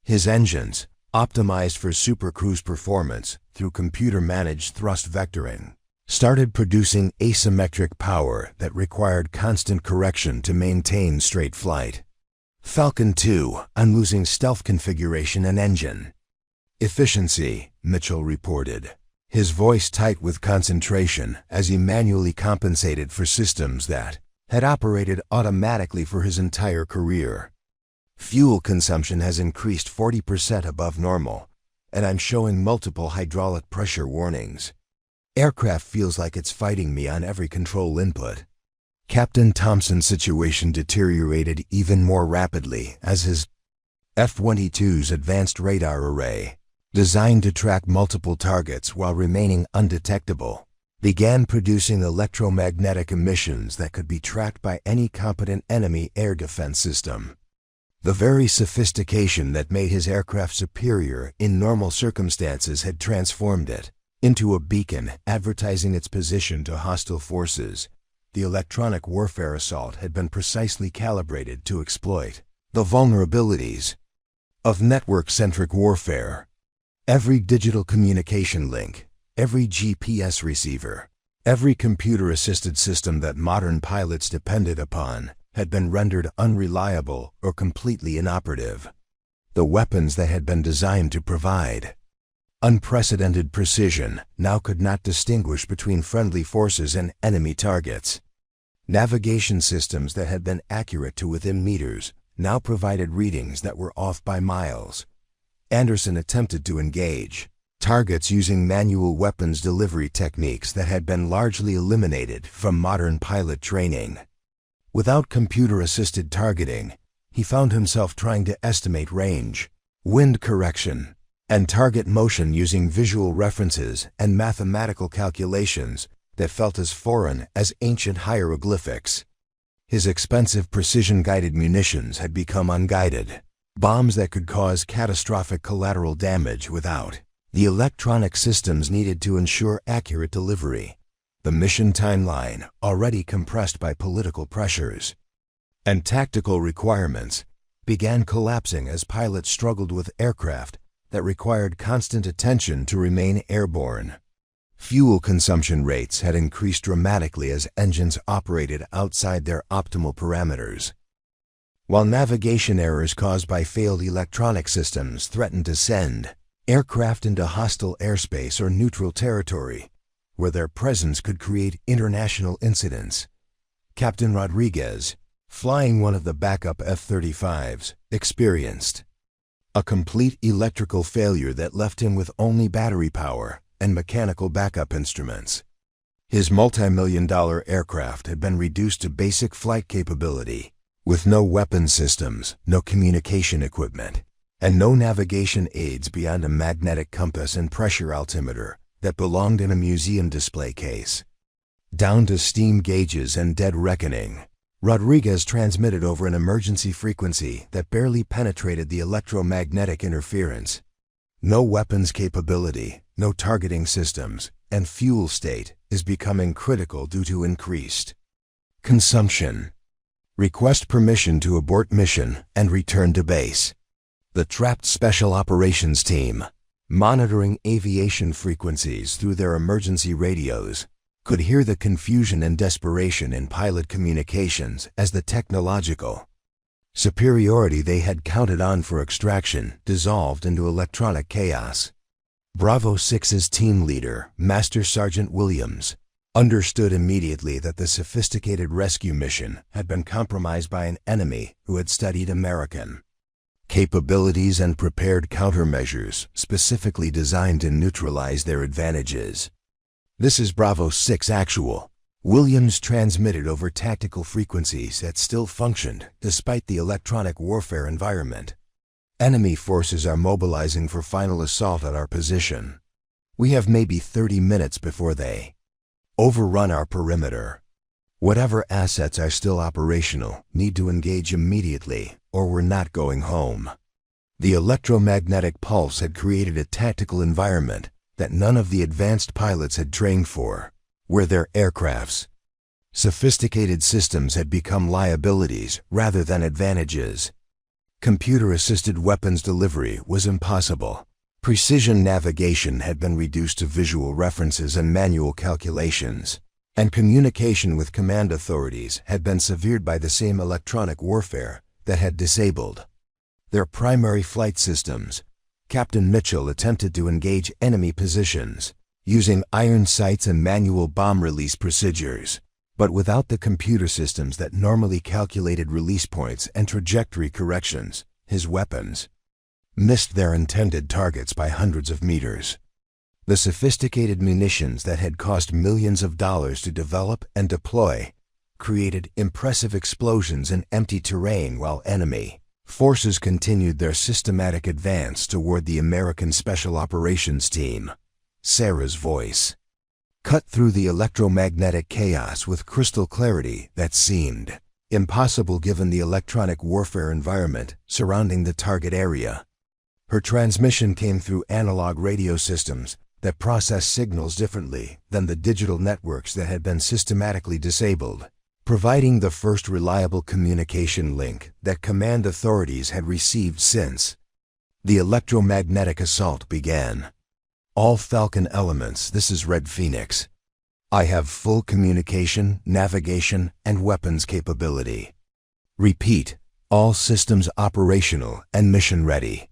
His engines, optimized for supercruise performance through computer-managed thrust vectoring, started producing asymmetric power that required constant correction to maintain straight flight. Falcon 2, I'm losing stealth configuration and engine efficiency, Mitchell reported, his voice tight with concentration as he manually compensated for systems that had operated automatically for his entire career. Fuel consumption has increased 40% above normal, and I'm showing multiple hydraulic pressure warnings. Aircraft feels like it's fighting me on every control input. Captain Thompson's situation deteriorated even more rapidly as his F-22's advanced radar array, designed to track multiple targets while remaining undetectable, began producing electromagnetic emissions that could be tracked by any competent enemy air defense system. The very sophistication that made his aircraft superior in normal circumstances had transformed it into a beacon advertising its position to hostile forces. The electronic warfare assault had been precisely calibrated to exploit the vulnerabilities of network-centric warfare. Every digital communication link, every GPS receiver, Every computer-assisted system that modern pilots depended upon had been rendered unreliable or completely inoperative. The weapons they had been designed to provide unprecedented precision now could not distinguish between friendly forces and enemy targets. Navigation systems that had been accurate to within meters now provided readings that were off by miles. Anderson attempted to engage targets using manual weapons delivery techniques that had been largely eliminated from modern pilot training. Without computer-assisted targeting, he found himself trying to estimate range, wind correction, and target motion using visual references and mathematical calculations that felt as foreign as ancient hieroglyphics. His expensive precision-guided munitions had become unguided, bombs that could cause catastrophic collateral damage without the electronic systems needed to ensure accurate delivery. The mission timeline, already compressed by political pressures and tactical requirements, began collapsing as pilots struggled with aircraft that required constant attention to remain airborne. Fuel consumption rates had increased dramatically as engines operated outside their optimal parameters, while navigation errors caused by failed electronic systems threatened to send aircraft into hostile airspace or neutral territory, where their presence could create international incidents. Captain Rodriguez, flying one of the backup F-35s, experienced a complete electrical failure that left him with only battery power and mechanical backup instruments. His multi-million-dollar aircraft had been reduced to basic flight capability, with no weapon systems, no communication equipment, and no navigation aids beyond a magnetic compass and pressure altimeter that belonged in a museum display case. Down to steam gauges and dead reckoning, Rodriguez transmitted over an emergency frequency that barely penetrated the electromagnetic interference. No weapons capability, no targeting systems, and fuel state is becoming critical due to increased consumption. Request permission to abort mission and return to base. The trapped Special Operations Team, monitoring aviation frequencies through their emergency radios, could hear the confusion and desperation in pilot communications as the technological superiority they had counted on for extraction dissolved into electronic chaos. Bravo 6's team leader, Master Sergeant Williams, understood immediately that the sophisticated rescue mission had been compromised by an enemy who had studied American capabilities and prepared countermeasures specifically designed to neutralize their advantages. "This is Bravo 6 Actual." Williams transmitted over tactical frequencies that still functioned despite the electronic warfare environment. "Enemy forces are mobilizing for final assault at our position. We have maybe 30 minutes before they overrun our perimeter. Whatever assets are still operational need to engage immediately, or we're not going home." The electromagnetic pulse had created a tactical environment that none of the advanced pilots had trained for, where their aircraft's sophisticated systems had become liabilities rather than advantages. Computer-assisted weapons delivery was impossible. Precision navigation had been reduced to visual references and manual calculations, and communication with command authorities had been severed by the same electronic warfare that had disabled their primary flight systems. Captain Mitchell attempted to engage enemy positions using iron sights and manual bomb release procedures, but without the computer systems that normally calculated release points and trajectory corrections, his weapons missed their intended targets by hundreds of meters. The sophisticated munitions that had cost millions of dollars to develop and deploy created impressive explosions in empty terrain while enemy forces continued their systematic advance toward the American Special Operations Team. Sarah's voice cut through the electromagnetic chaos with crystal clarity that seemed impossible given the electronic warfare environment surrounding the target area. Her transmission came through analog radio systems that process signals differently than the digital networks that had been systematically disabled, providing the first reliable communication link that command authorities had received since the electromagnetic assault began. "All Falcon elements, this is Red Phoenix. I have full communication, navigation, and weapons capability. Repeat, all systems operational and mission ready.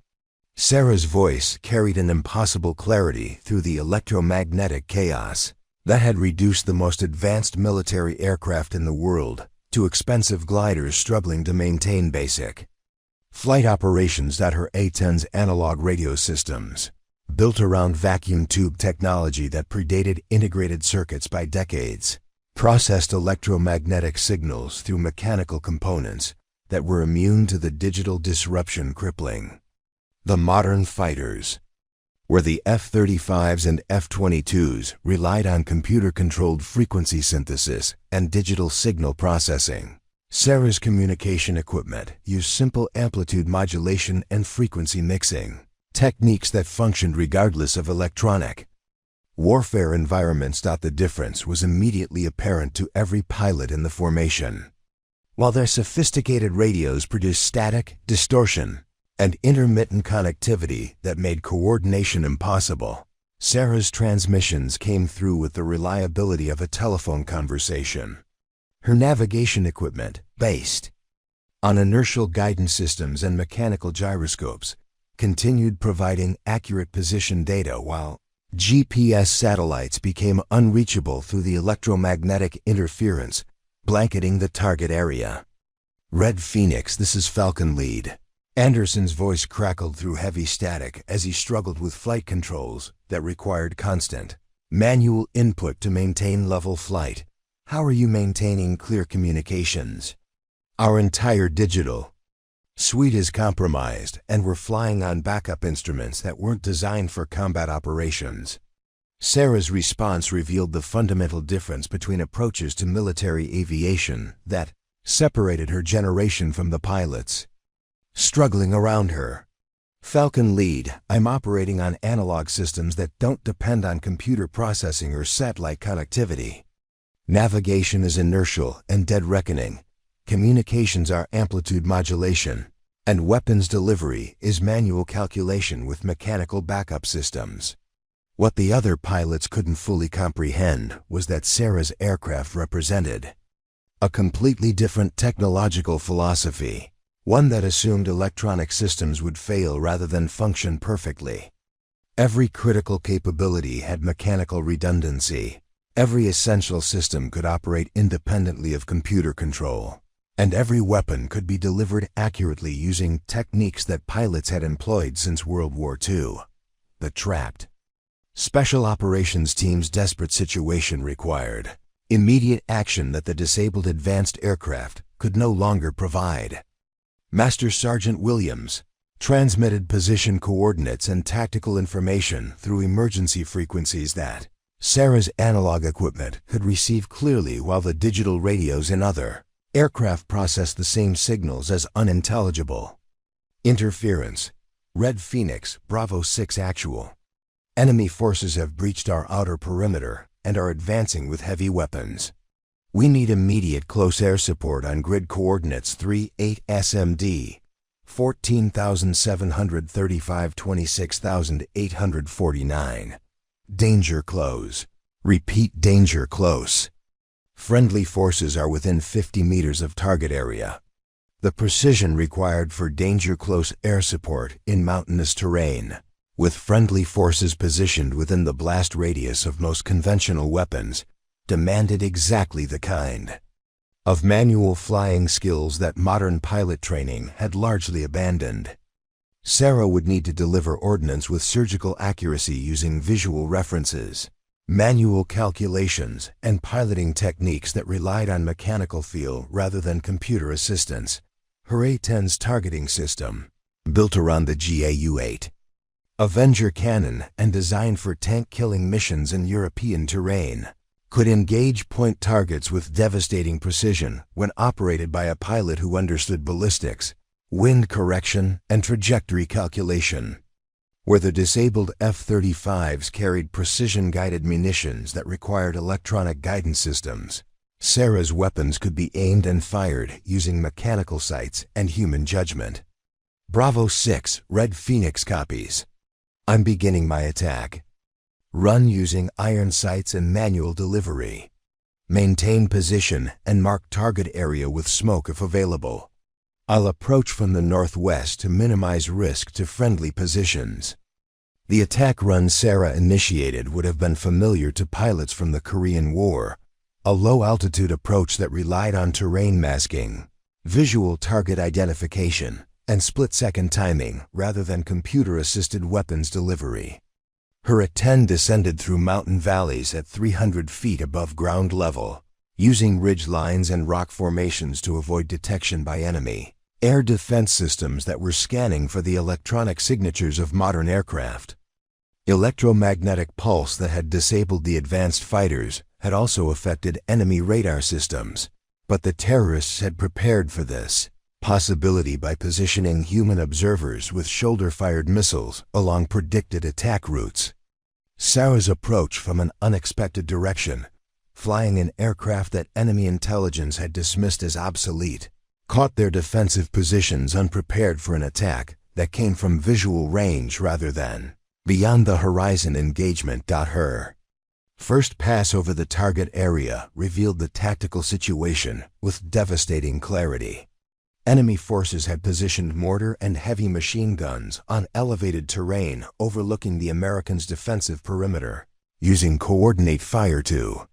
Sarah's voice carried an impossible clarity through the electromagnetic chaos that had reduced the most advanced military aircraft in the world to expensive gliders struggling to maintain basic flight operations. Her A-10's analog radio systems, built around vacuum tube technology that predated integrated circuits by decades, processed electromagnetic signals through mechanical components that were immune to the digital disruption crippling the modern fighters. Where the F-35s and F-22s relied on computer-controlled frequency synthesis and digital signal processing, Sarah's communication equipment used simple amplitude modulation and frequency mixing, techniques that functioned regardless of electronic warfare environments. The difference was immediately apparent to every pilot in the formation. While their sophisticated radios produced static, distortion, and intermittent connectivity that made coordination impossible, Sarah's transmissions came through with the reliability of a telephone conversation. Her navigation equipment, based on inertial guidance systems and mechanical gyroscopes, continued providing accurate position data while GPS satellites became unreachable through the electromagnetic interference blanketing the target area. Red Phoenix, this is Falcon Lead. Anderson's voice crackled through heavy static as he struggled with flight controls that required constant manual input to maintain level flight. How are you maintaining clear communications? Our entire digital suite is compromised, and we're flying on backup instruments that weren't designed for combat operations. Sarah's response revealed the fundamental difference between approaches to military aviation that separated her generation from the pilots struggling around her. Falcon Lead, I'm operating on analog systems that don't depend on computer processing or satellite connectivity. Navigation is inertial and dead reckoning. Communications are amplitude modulation. And weapons delivery is manual calculation with mechanical backup systems. What the other pilots couldn't fully comprehend was that Sarah's aircraft represented a completely different technological philosophy. One that assumed electronic systems would fail rather than function perfectly. Every critical capability had mechanical redundancy. Every essential system could operate independently of computer control. And every weapon could be delivered accurately using techniques that pilots had employed since World War II. The trapped Special Operations Team's desperate situation required immediate action that the disabled advanced aircraft could no longer provide. Master Sergeant Williams transmitted position coordinates and tactical information through emergency frequencies that Sarah's analog equipment could receive clearly, while the digital radios in other aircraft processed the same signals as unintelligible. Interference. Red Phoenix, Bravo 6 actual. Enemy forces have breached our outer perimeter and are advancing with heavy weapons. We need immediate close air support on grid coordinates 38 SMD, 14,735, 26,849. Danger close. Repeat, danger close. Friendly forces are within 50 meters of target area. The precision required for danger close air support in mountainous terrain, with friendly forces positioned within the blast radius of most conventional weapons, demanded exactly the kind of manual flying skills that modern pilot training had largely abandoned. Sarah would need to deliver ordnance with surgical accuracy using visual references, manual calculations, and piloting techniques that relied on mechanical feel rather than computer assistance. Her A-10's targeting system, built around the GAU-8 Avenger cannon and designed for tank-killing missions in European terrain, could engage point targets with devastating precision when operated by a pilot who understood ballistics, wind correction, and trajectory calculation. Where the disabled F-35s carried precision-guided munitions that required electronic guidance systems, Sarah's weapons could be aimed and fired using mechanical sights and human judgment. Bravo 6, Red Phoenix copies. I'm beginning my attack. Run using iron sights and manual delivery. Maintain position and mark target area with smoke if available. I'll approach from the northwest to minimize risk to friendly positions. The attack run Sarah initiated would have been familiar to pilots from the Korean War, a low-altitude approach that relied on terrain masking, visual target identification, and split-second timing rather than computer-assisted weapons delivery. Her A-10 descended through mountain valleys at 300 feet above ground level, using ridge lines and rock formations to avoid detection by enemy air defense systems that were scanning for the electronic signatures of modern aircraft. Electromagnetic pulse that had disabled the advanced fighters had also affected enemy radar systems, but the terrorists had prepared for this possibility by positioning human observers with shoulder-fired missiles along predicted attack routes. Sarah's approach from an unexpected direction, flying an aircraft that enemy intelligence had dismissed as obsolete, caught their defensive positions unprepared for an attack that came from visual range rather than beyond the horizon engagement. Her first pass over the target area revealed the tactical situation with devastating clarity. Enemy forces had positioned mortar and heavy machine guns on elevated terrain overlooking the Americans' defensive perimeter, using coordinate fire to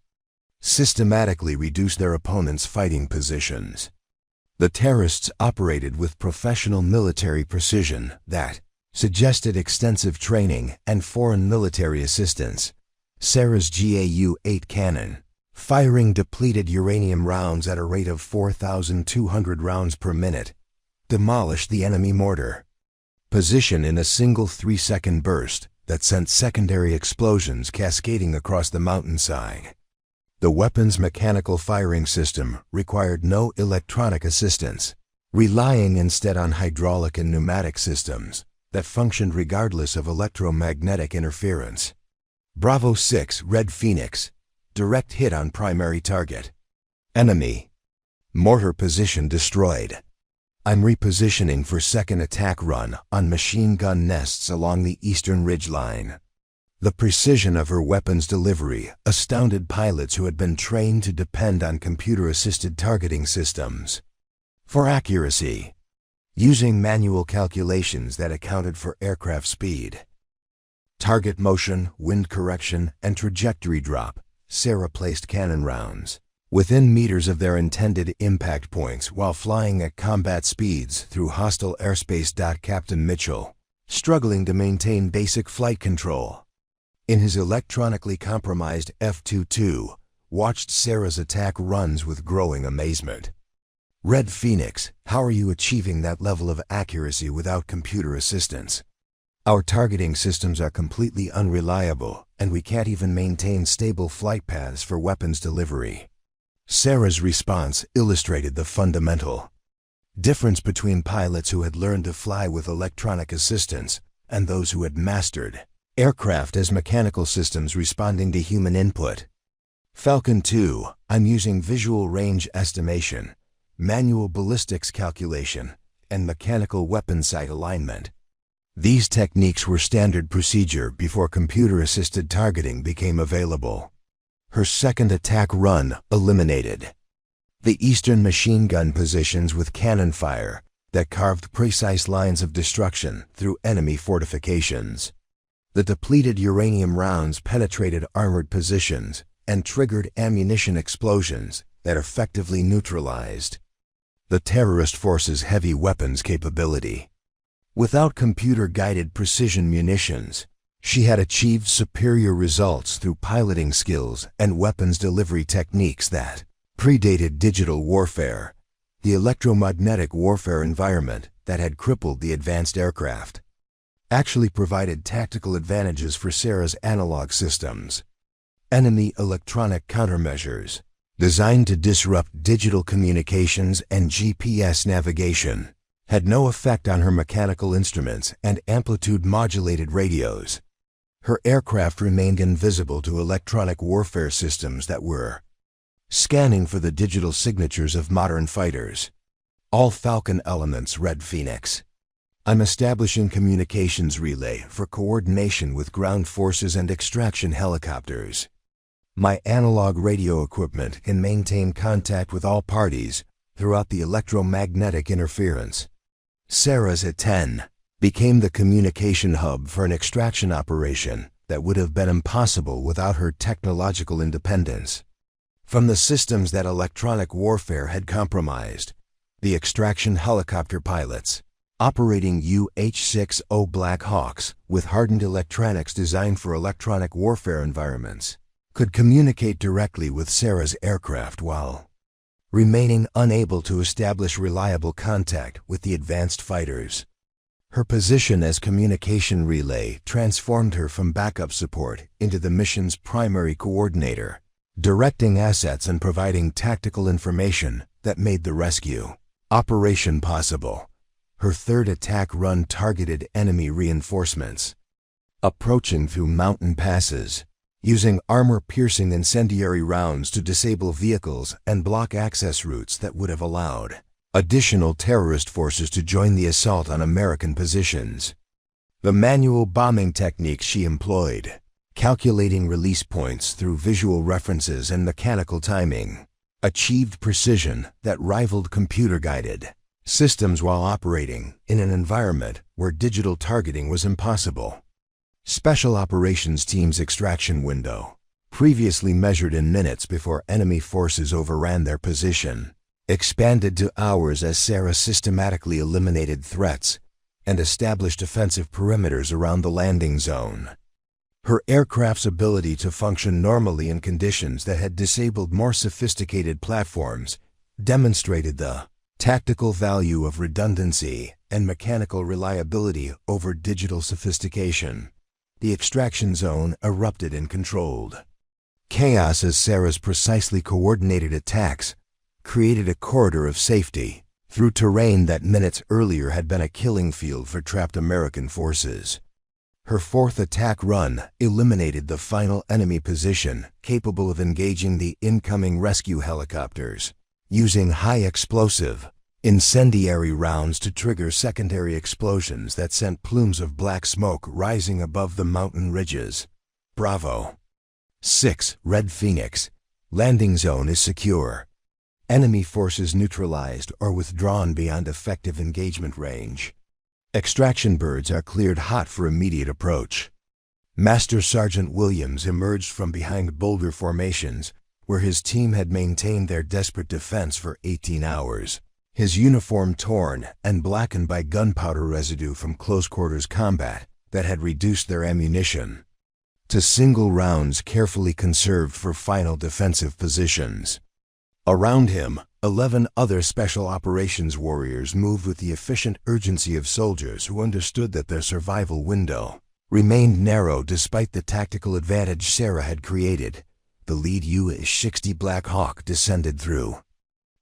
systematically reduce their opponents' fighting positions. The terrorists operated with professional military precision that suggested extensive training and foreign military assistance. Sarah's GAU-8 cannon, firing depleted uranium rounds at a rate of 4,200 rounds per minute, demolished the enemy mortar position in a single 3-second burst that sent secondary explosions cascading across the mountainside. The weapon's mechanical firing system required no electronic assistance, relying instead on hydraulic and pneumatic systems that functioned regardless of electromagnetic interference. Bravo 6 Red Phoenix, direct hit on primary target. Enemy mortar position destroyed. I'm repositioning for second attack run on machine gun nests along the eastern ridgeline. The precision of her weapons delivery astounded pilots who had been trained to depend on computer-assisted targeting systems for accuracy, using manual calculations that accounted for aircraft speed, target motion, wind correction, and trajectory drop. Sarah placed cannon rounds within meters of their intended impact points while flying at combat speeds through hostile airspace. Captain Mitchell, struggling to maintain basic flight control in his electronically compromised F-22, watched Sarah's attack runs with growing amazement. Red Phoenix, how are you achieving that level of accuracy without computer assistance? Our targeting systems are completely unreliable, and we can't even maintain stable flight paths for weapons delivery. Sarah's response illustrated the fundamental difference between pilots who had learned to fly with electronic assistance and those who had mastered aircraft as mechanical systems responding to human input. Falcon 2, I'm using visual range estimation, manual ballistics calculation, and mechanical weapon sight alignment. These techniques were standard procedure before computer-assisted targeting became available. Her second attack run eliminated the eastern machine gun positions with cannon fire that carved precise lines of destruction through enemy fortifications. The depleted uranium rounds penetrated armored positions and triggered ammunition explosions that effectively neutralized the terrorist force's heavy weapons capability. Without computer-guided precision munitions, she had achieved superior results through piloting skills and weapons delivery techniques that predated digital warfare, the electromagnetic warfare environment that had crippled the advanced aircraft. Actually provided tactical advantages for Sarah's analog systems. Enemy electronic countermeasures, designed to disrupt digital communications and GPS navigation, had no effect on her mechanical instruments and amplitude-modulated radios. Her aircraft remained invisible to electronic warfare systems that were scanning for the digital signatures of modern fighters. All Falcon elements Red Phoenix. I'm establishing communications relay for coordination with ground forces and extraction helicopters. My analog radio equipment can maintain contact with all parties throughout the electromagnetic interference. Sarah's A-10 became the communication hub for an extraction operation that would have been impossible without her technological independence. From the systems that electronic warfare had compromised, the extraction helicopter pilots, operating UH-60 Black Hawks with hardened electronics designed for electronic warfare environments, could communicate directly with Sarah's aircraft while remaining unable to establish reliable contact with the advanced fighters. Her position as communication relay transformed her from backup support into the mission's primary coordinator, directing assets and providing tactical information that made the rescue operation possible. Her third attack run targeted enemy reinforcements, approaching through mountain passes, using armor-piercing incendiary rounds to disable vehicles and block access routes that would have allowed additional terrorist forces to join the assault on American positions. The manual bombing techniques she employed, calculating release points through visual references and mechanical timing, achieved precision that rivaled computer-guided systems while operating in an environment where digital targeting was impossible. Special Operations Team's extraction window, previously measured in minutes before enemy forces overran their position, expanded to hours as Sarah systematically eliminated threats and established defensive perimeters around the landing zone. Her aircraft's ability to function normally in conditions that had disabled more sophisticated platforms demonstrated the tactical value of redundancy and mechanical reliability over digital sophistication. The extraction zone erupted and controlled chaos as Sarah's precisely coordinated attacks created a corridor of safety through terrain that minutes earlier had been a killing field for trapped American forces. Her fourth attack run eliminated the final enemy position capable of engaging the incoming rescue helicopters, using high-explosive, incendiary rounds to trigger secondary explosions that sent plumes of black smoke rising above the mountain ridges. Bravo. 6. Red Phoenix. Landing zone is secure. Enemy forces neutralized or withdrawn beyond effective engagement range. Extraction birds are cleared hot for immediate approach. Master Sergeant Williams emerged from behind boulder formations where his team had maintained their desperate defense for 18 hours. His uniform torn and blackened by gunpowder residue from close-quarters combat that had reduced their ammunition to single rounds carefully conserved for final defensive positions. Around him, 11 other special operations warriors moved with the efficient urgency of soldiers who understood that their survival window remained narrow despite the tactical advantage Sarah had created. The lead UH-60 Black Hawk descended through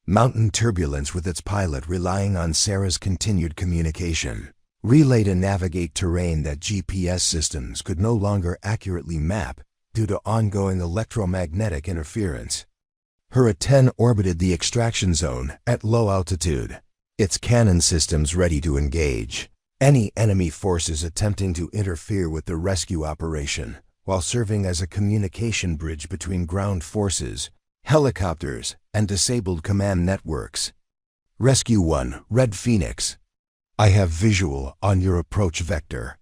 mountain turbulence with its pilot relying on Sarah's continued communication relay to navigate terrain that GPS systems could no longer accurately map due to ongoing electromagnetic interference. Her A-10 orbited the extraction zone at low altitude, its cannon systems ready to engage any enemy forces attempting to interfere with the rescue operation, while serving as a communication bridge between ground forces, helicopters, and disabled command networks. Rescue 1, Red Phoenix. I have visual on your approach vector.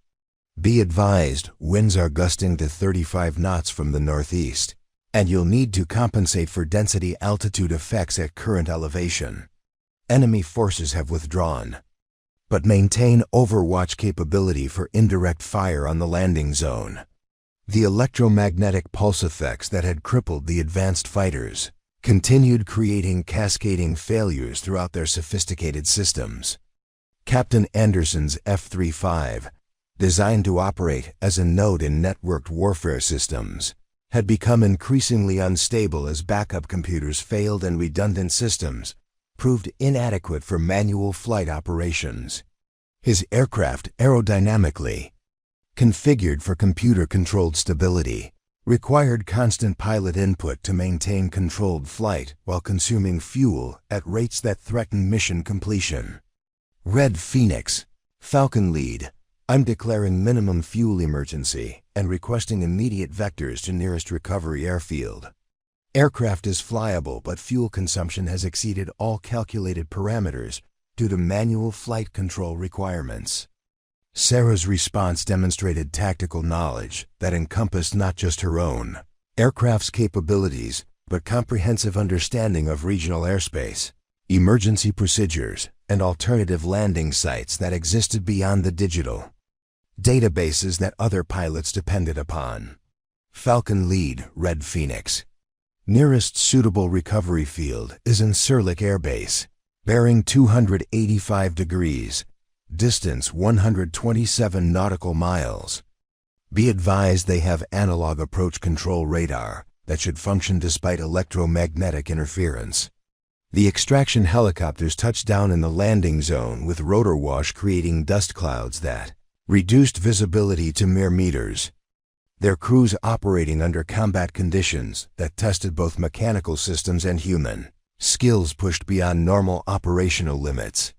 Be advised, winds are gusting to 35 knots from the northeast, and you'll need to compensate for density altitude effects at current elevation. Enemy forces have withdrawn, but maintain overwatch capability for indirect fire on the landing zone. The electromagnetic pulse effects that had crippled the advanced fighters continued creating cascading failures throughout their sophisticated systems. Captain Anderson's F-35, designed to operate as a node in networked warfare systems, had become increasingly unstable as backup computers failed and redundant systems proved inadequate for manual flight operations. His aircraft, aerodynamically configured for computer-controlled stability, required constant pilot input to maintain controlled flight while consuming fuel at rates that threatened mission completion. Red Phoenix, Falcon lead. I'm declaring minimum fuel emergency and requesting immediate vectors to nearest recovery airfield. Aircraft is flyable, but fuel consumption has exceeded all calculated parameters due to manual flight control requirements. Sarah's response demonstrated tactical knowledge that encompassed not just her own aircraft's capabilities, but comprehensive understanding of regional airspace, emergency procedures, and alternative landing sites that existed beyond the digital databases that other pilots depended upon. Falcon lead, Red Phoenix. Nearest suitable recovery field is in Sirleck Air Base, bearing 285 degrees, distance 127 nautical miles. Be advised they have analog approach control radar that should function despite electromagnetic interference. The extraction helicopters touched down in the landing zone with rotor wash creating dust clouds that reduced visibility to mere meters. Their crews operating under combat conditions that tested both mechanical systems and human skills pushed beyond normal operational limits.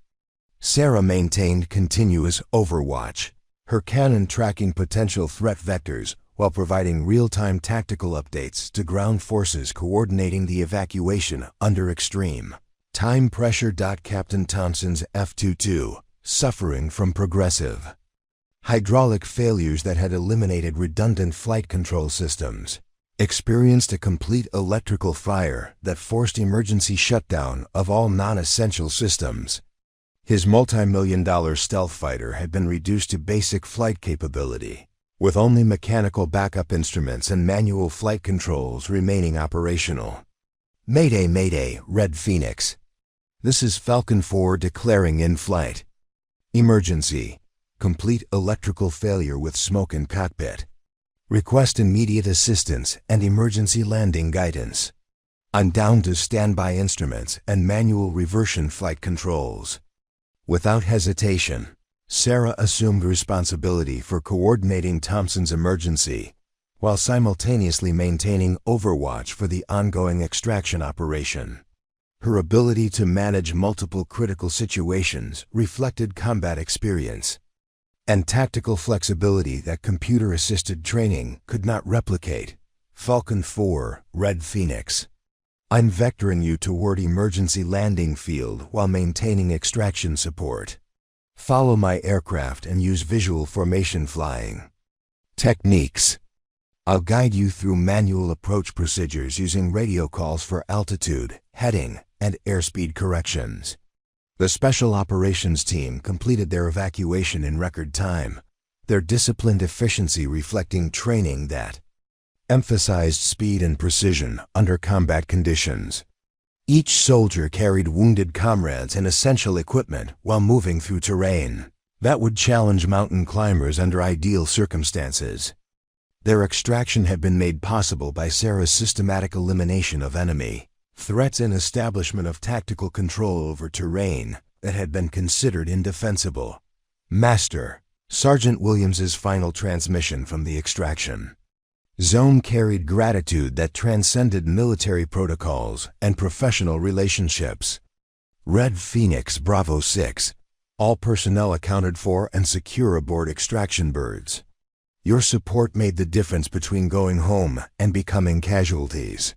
Sarah maintained continuous overwatch, her cannon tracking potential threat vectors while providing real-time tactical updates to ground forces coordinating the evacuation under extreme time pressure. Captain Thompson's F-22, suffering from progressive hydraulic failures that had eliminated redundant flight control systems, experienced a complete electrical fire that forced emergency shutdown of all non-essential systems. His multi-million-dollar stealth fighter had been reduced to basic flight capability, with only mechanical backup instruments and manual flight controls remaining operational. Mayday, Mayday, Red Phoenix. This is Falcon 4 declaring in flight. Emergency. Complete electrical failure with smoke in cockpit. Request immediate assistance and emergency landing guidance. I'm down to standby instruments and manual reversion flight controls. Without hesitation, Sarah assumed responsibility for coordinating Thompson's emergency, while simultaneously maintaining overwatch for the ongoing extraction operation. Her ability to manage multiple critical situations reflected combat experience and tactical flexibility that computer-assisted training could not replicate. Falcon 4, Red Phoenix. I'm vectoring you toward emergency landing field while maintaining extraction support. Follow my aircraft and use visual formation flying techniques. I'll guide you through manual approach procedures using radio calls for altitude, heading, and airspeed corrections. The Special Operations Team completed their evacuation in record time, their disciplined efficiency reflecting training that emphasized speed and precision under combat conditions. Each soldier carried wounded comrades and essential equipment while moving through terrain that would challenge mountain climbers under ideal circumstances. Their extraction had been made possible by Sarah's systematic elimination of enemy threats and establishment of tactical control over terrain that had been considered indefensible. Master, Sergeant Williams's final transmission from the extraction zone carried gratitude that transcended military protocols and professional relationships. Red Phoenix Bravo 6, all personnel accounted for and secure aboard extraction birds. Your support made the difference between going home and becoming casualties.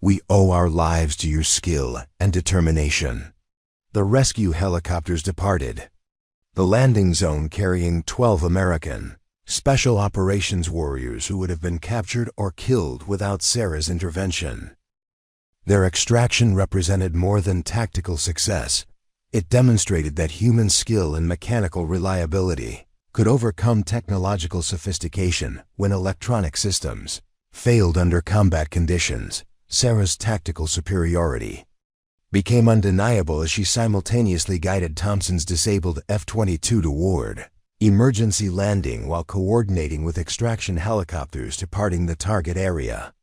We owe our lives to your skill and determination. The rescue helicopters departed, the landing zone carrying 12 American Special Operations warriors who would have been captured or killed without Sarah's intervention. Their extraction represented more than tactical success. It demonstrated that human skill and mechanical reliability could overcome technological sophistication when electronic systems failed under combat conditions. Sarah's tactical superiority became undeniable as she simultaneously guided Thompson's disabled F-22 toward emergency landing while coordinating with extraction helicopters departing the target area.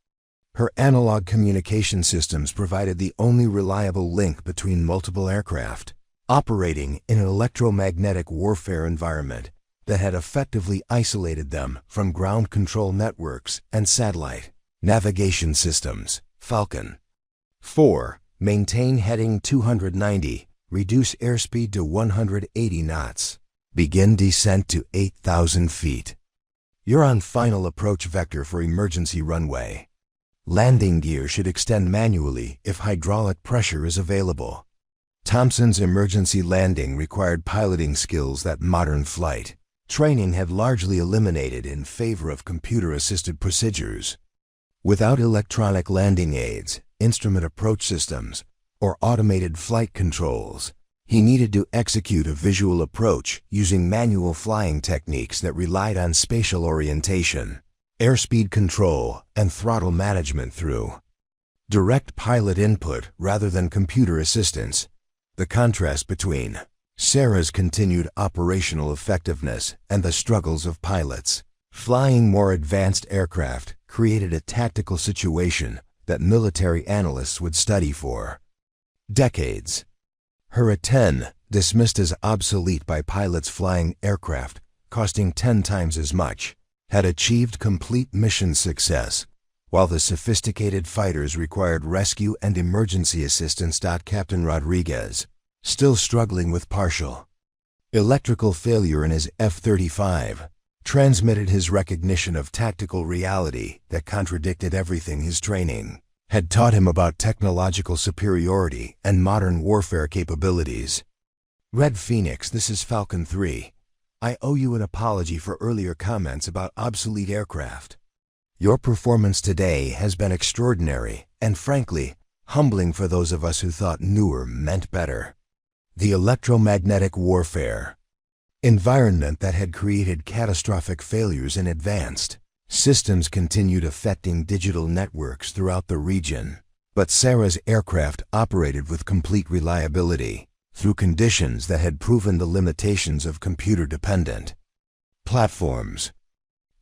Her analog communication systems provided the only reliable link between multiple aircraft, operating in an electromagnetic warfare environment that had effectively isolated them from ground control networks and satellite navigation systems. Falcon 4. Maintain heading 290, reduce airspeed to 180 knots. Begin descent to 8,000 feet. You're on final approach vector for emergency runway. Landing gear should extend manually if hydraulic pressure is available. Thompson's emergency landing required piloting skills that modern flight training had largely eliminated in favor of computer-assisted procedures. Without electronic landing aids, instrument approach systems, or automated flight controls, he needed to execute a visual approach using manual flying techniques that relied on spatial orientation, airspeed control, and throttle management through direct pilot input rather than computer assistance. The contrast between Sarah's continued operational effectiveness and the struggles of pilots flying more advanced aircraft created a tactical situation that military analysts would study for decades. Her A-10, dismissed as obsolete by pilots flying aircraft costing 10 times as much, had achieved complete mission success, while the sophisticated fighters required rescue and emergency assistance. Captain Rodriguez, still struggling with partial electrical failure in his F-35, transmitted his recognition of tactical reality that contradicted everything his training had taught him about technological superiority and modern warfare capabilities. Red Phoenix, this is Falcon 3. I owe you an apology for earlier comments about obsolete aircraft. Your performance today has been extraordinary and, frankly, humbling for those of us who thought newer meant better. The electromagnetic warfare environment that had created catastrophic failures in advanced systems continued affecting digital networks throughout the region, but Sarah's aircraft operated with complete reliability through conditions that had proven the limitations of computer-dependent platforms.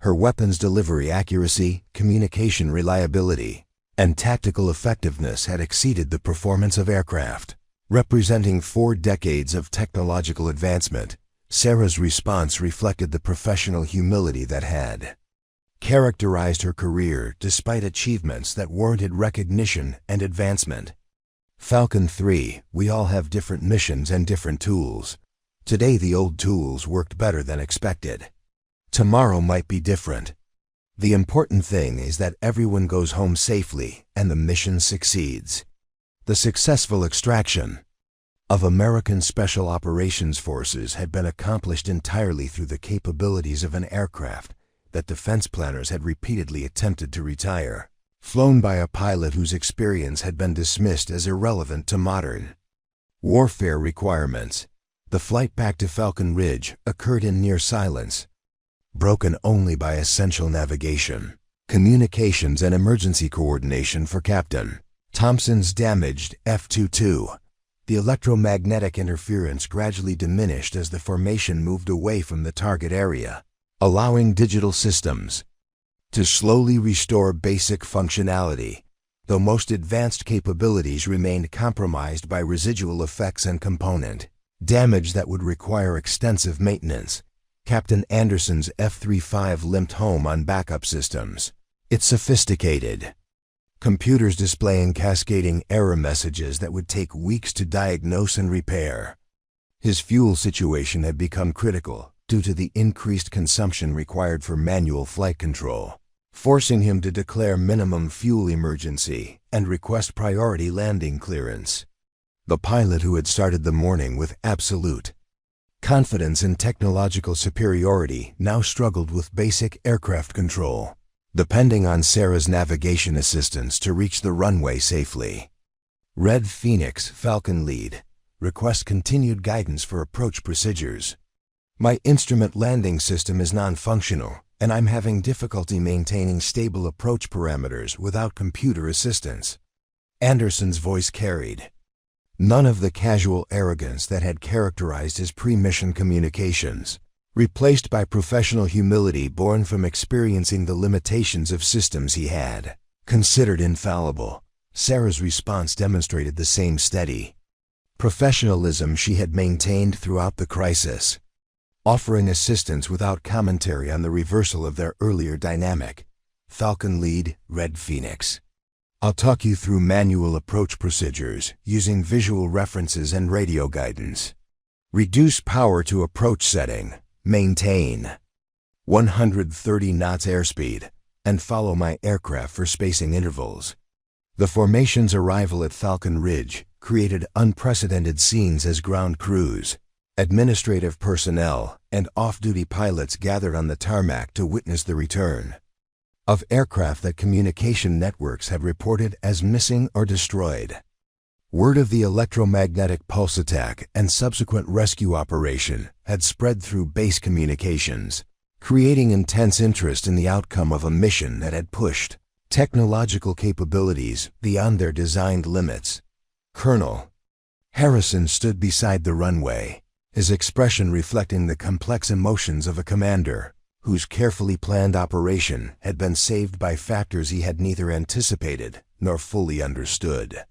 Her weapons delivery accuracy, communication reliability, and tactical effectiveness had exceeded the performance of aircraft. Representing 4 decades of technological advancement, Sarah's response reflected the professional humility that had characterized her career despite achievements that warranted recognition and advancement. Falcon 3, we all have different missions and different tools. Today the old tools worked better than expected. Tomorrow might be different. The important thing is that everyone goes home safely and the mission succeeds. The successful extraction of American Special Operations Forces had been accomplished entirely through the capabilities of an aircraft that defense planners had repeatedly attempted to retire, flown by a pilot whose experience had been dismissed as irrelevant to modern warfare requirements. The flight back to Falcon Ridge occurred in near silence, broken only by essential navigation, communications, and emergency coordination for Captain Thompson's damaged F-22. The electromagnetic interference gradually diminished as the formation moved away from the target area, allowing digital systems to slowly restore basic functionality, though most advanced capabilities remained compromised by residual effects and component damage that would require extensive maintenance. Captain Anderson's F-35 limped home on backup systems, its sophisticated computers displaying cascading error messages that would take weeks to diagnose and repair. His fuel situation had become critical due to the increased consumption required for manual flight control, forcing him to declare minimum fuel emergency and request priority landing clearance. The pilot who had started the morning with absolute confidence in technological superiority now struggled with basic aircraft control, depending on Sarah's navigation assistance to reach the runway safely. Red Phoenix, Falcon Lead, request continued guidance for approach procedures. My instrument landing system is non-functional, and I'm having difficulty maintaining stable approach parameters without computer assistance. Anderson's voice carried none of the casual arrogance that had characterized his pre-mission communications, replaced by professional humility born from experiencing the limitations of systems he had considered infallible. Sarah's response demonstrated the same steady professionalism she had maintained throughout the crisis, offering assistance without commentary on the reversal of their earlier dynamic. Falcon Lead, Red Phoenix. I'll talk you through manual approach procedures using visual references and radio guidance. Reduce power to approach setting. Maintain 130 knots airspeed, and follow my aircraft for spacing intervals. The formation's arrival at Falcon Ridge created unprecedented scenes as ground crews, administrative personnel, and off-duty pilots gathered on the tarmac to witness the return of aircraft that communication networks had reported as missing or destroyed. Word of the electromagnetic pulse attack and subsequent rescue operation had spread through base communications, creating intense interest in the outcome of a mission that had pushed technological capabilities beyond their designed limits. Colonel Harrison stood beside the runway, his expression reflecting the complex emotions of a commander whose carefully planned operation had been saved by factors he had neither anticipated nor fully understood.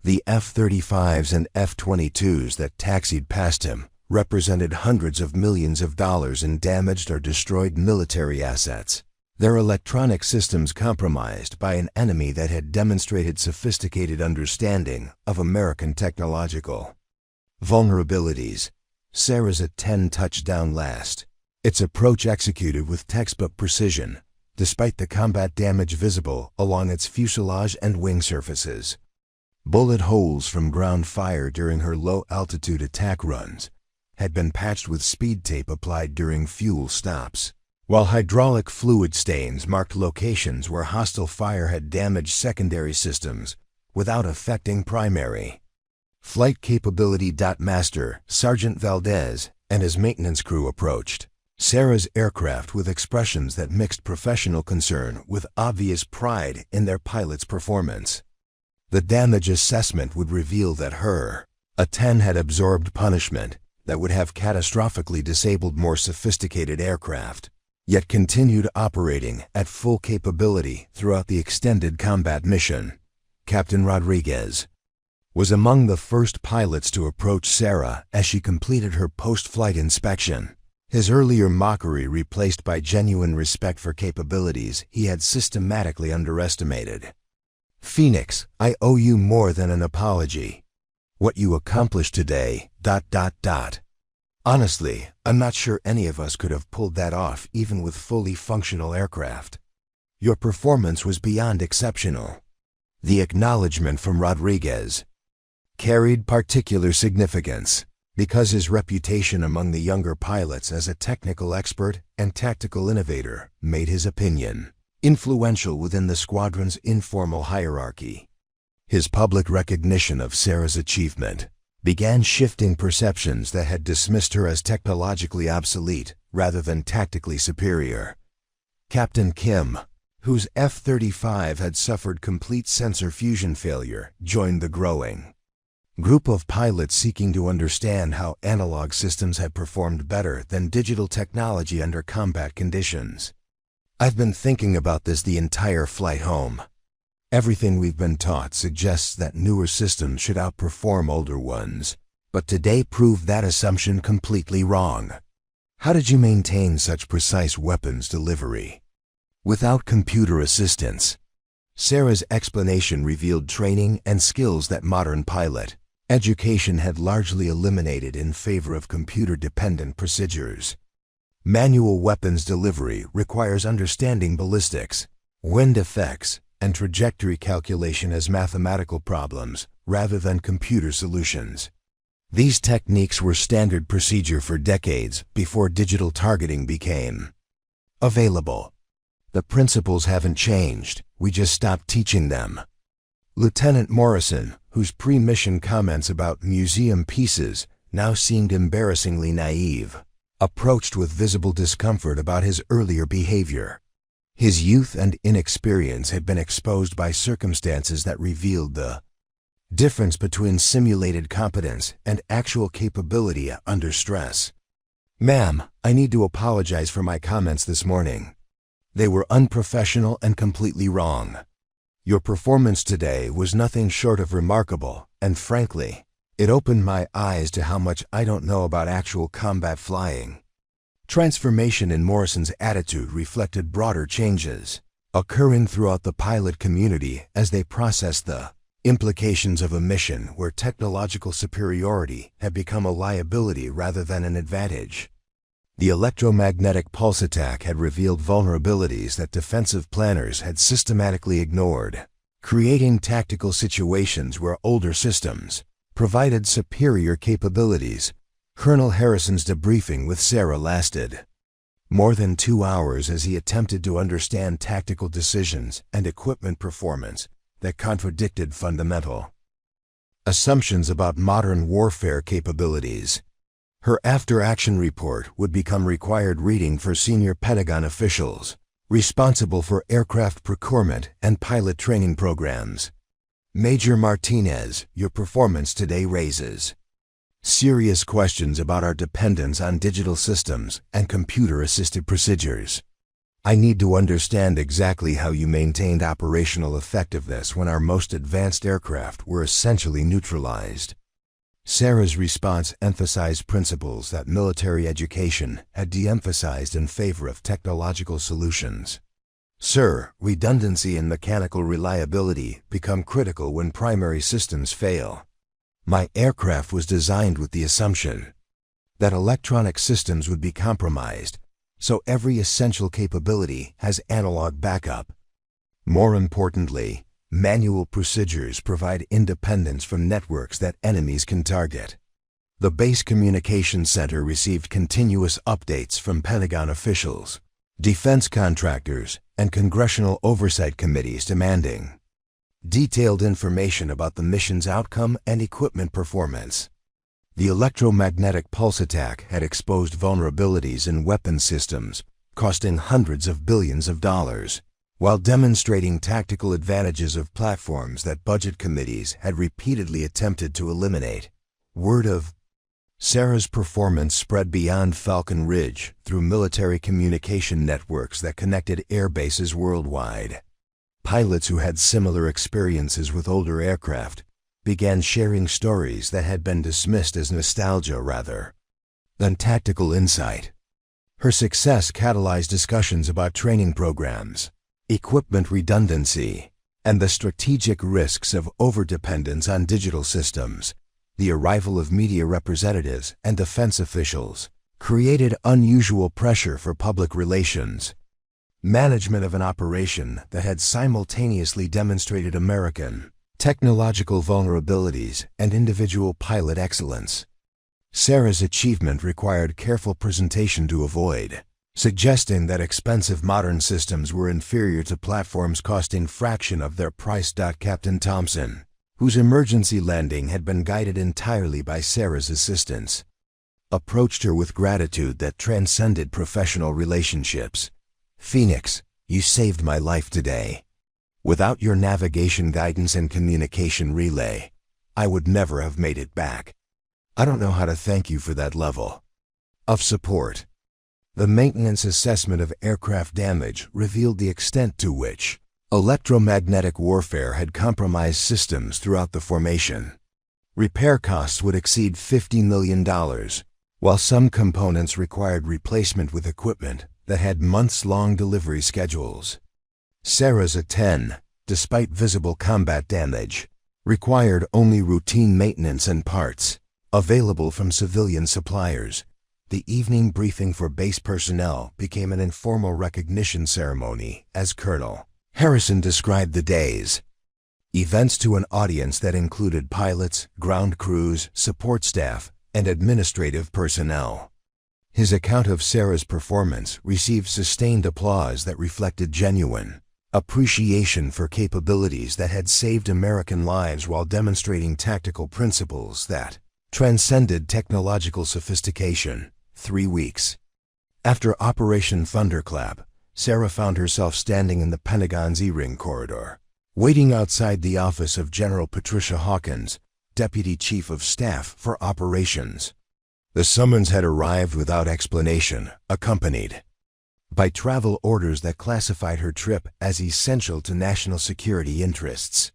The F-35s and F-22s that taxied past him represented hundreds of millions of dollars in damaged or destroyed military assets, their electronic systems compromised by an enemy that had demonstrated sophisticated understanding of American technological vulnerabilities. Sarah's a 10 touchdown last, its approach executed with textbook precision, despite the combat damage visible along its fuselage and wing surfaces. Bullet holes from ground fire during her low-altitude attack runs had been patched with speed tape applied during fuel stops, while hydraulic fluid stains marked locations where hostile fire had damaged secondary systems without affecting primary. Flight Capability Master Sergeant Valdez and his maintenance crew approached Sarah's aircraft with expressions that mixed professional concern with obvious pride in their pilot's performance. The damage assessment would reveal that her A-10 had absorbed punishment that would have catastrophically disabled more sophisticated aircraft, yet continued operating at full capability throughout the extended combat mission. Captain Rodriguez was among the first pilots to approach Sarah as she completed her post-flight inspection, his earlier mockery replaced by genuine respect for capabilities he had systematically underestimated. "Phoenix, I owe you more than an apology. What you accomplished today, ... Honestly, I'm not sure any of us could have pulled that off even with fully functional aircraft. Your performance was beyond exceptional." The acknowledgement from Rodriguez carried particular significance because his reputation among the younger pilots as a technical expert and tactical innovator made his opinion influential within the squadron's informal hierarchy. His public recognition of Sarah's achievement began shifting perceptions that had dismissed her as technologically obsolete rather than tactically superior. Captain Kim, whose F-35 had suffered complete sensor fusion failure, joined the growing group of pilots seeking to understand how analog systems had performed better than digital technology under combat conditions. "I've been thinking about this the entire flight home. Everything we've been taught suggests that newer systems should outperform older ones, but today proved that assumption completely wrong. How did you maintain such precise weapons delivery without computer assistance?" Sarah's explanation revealed training and skills that modern pilot education had largely eliminated in favor of computer-dependent procedures. Manual weapons delivery requires understanding ballistics, wind effects, and trajectory calculation as mathematical problems rather than computer solutions. These techniques were standard procedure for decades before digital targeting became available. "The principles haven't changed, we just stopped teaching them." Lieutenant Morrison, whose pre-mission comments about museum pieces now seemed embarrassingly naive, approached with visible discomfort about his earlier behavior. His youth and inexperience had been exposed by circumstances that revealed the difference between simulated competence and actual capability under stress. "Ma'am, I need to apologize for my comments this morning. They were unprofessional and completely wrong. Your performance today was nothing short of remarkable, and frankly, it opened my eyes to how much I don't know about actual combat flying." Transformation in Morrison's attitude reflected broader changes occurring throughout the pilot community as they processed the Implications of a mission where technological superiority had become a liability rather than an advantage. The electromagnetic pulse attack had revealed vulnerabilities that defensive planners had systematically ignored, creating tactical situations where older systems provided superior capabilities. Colonel Harrison's debriefing with Sarah lasted more than 2 hours as he attempted to understand tactical decisions and equipment performance that contradicted fundamental assumptions about modern warfare capabilities. Her after-action report would become required reading for senior Pentagon officials responsible for aircraft procurement and pilot training programs. Major Martinez, your performance today raises serious questions about our dependence on digital systems and computer-assisted procedures. I need to understand exactly how you maintained operational effectiveness when our most advanced aircraft were essentially neutralized. Sarah's response emphasized principles that military education had de-emphasized in favor of technological solutions. Sir, redundancy and mechanical reliability become critical when primary systems fail. My aircraft was designed with the assumption that electronic systems would be compromised, so every essential capability has analog backup. More importantly, manual procedures provide independence from networks that enemies can target. The Base Communications Center received continuous updates from Pentagon officials, defense contractors, and congressional oversight committees demanding detailed information about the mission's outcome and equipment performance. The electromagnetic pulse attack had exposed vulnerabilities in weapon systems, costing hundreds of billions of dollars, while demonstrating tactical advantages of platforms that budget committees had repeatedly attempted to eliminate. Word of Sarah's performance spread beyond Falcon Ridge through military communication networks that connected air bases worldwide. Pilots who had similar experiences with older aircraft began sharing stories that had been dismissed as nostalgia rather than tactical insight. Her success catalyzed discussions about training programs, equipment redundancy, and the strategic risks of overdependence on digital systems. The arrival of media representatives and defense officials created unusual pressure for public relations. Management of an operation that had simultaneously demonstrated American technological vulnerabilities and individual pilot excellence. Sarah's achievement required careful presentation to avoid suggesting that expensive modern systems were inferior to platforms costing fraction of their price. Captain Thompson, whose emergency landing had been guided entirely by Sarah's assistance, approached her with gratitude that transcended professional relationships. Phoenix, you saved my life today. Without your navigation guidance and communication relay, I would never have made it back. I don't know how to thank you for that level of support. The maintenance assessment of aircraft damage revealed the extent to which electromagnetic warfare had compromised systems throughout the formation. Repair costs would exceed $50 million, while some components required replacement with equipment that had months-long delivery schedules. Sarah's A-10, despite visible combat damage, required only routine maintenance and parts available from civilian suppliers. The evening briefing for base personnel became an informal recognition ceremony as Colonel Harrison described the day's events to an audience that included pilots, ground crews, support staff, and administrative personnel. His account of Sarah's performance received sustained applause that reflected genuine appreciation for capabilities that had saved American lives while demonstrating tactical principles that transcended technological sophistication. 3 weeks after Operation Thunderclap, Sarah found herself standing in the Pentagon's E-Ring corridor, waiting outside the office of General Patricia Hawkins, Deputy Chief of Staff for Operations. The summons had arrived without explanation, accompanied by travel orders that classified her trip as essential to national security interests.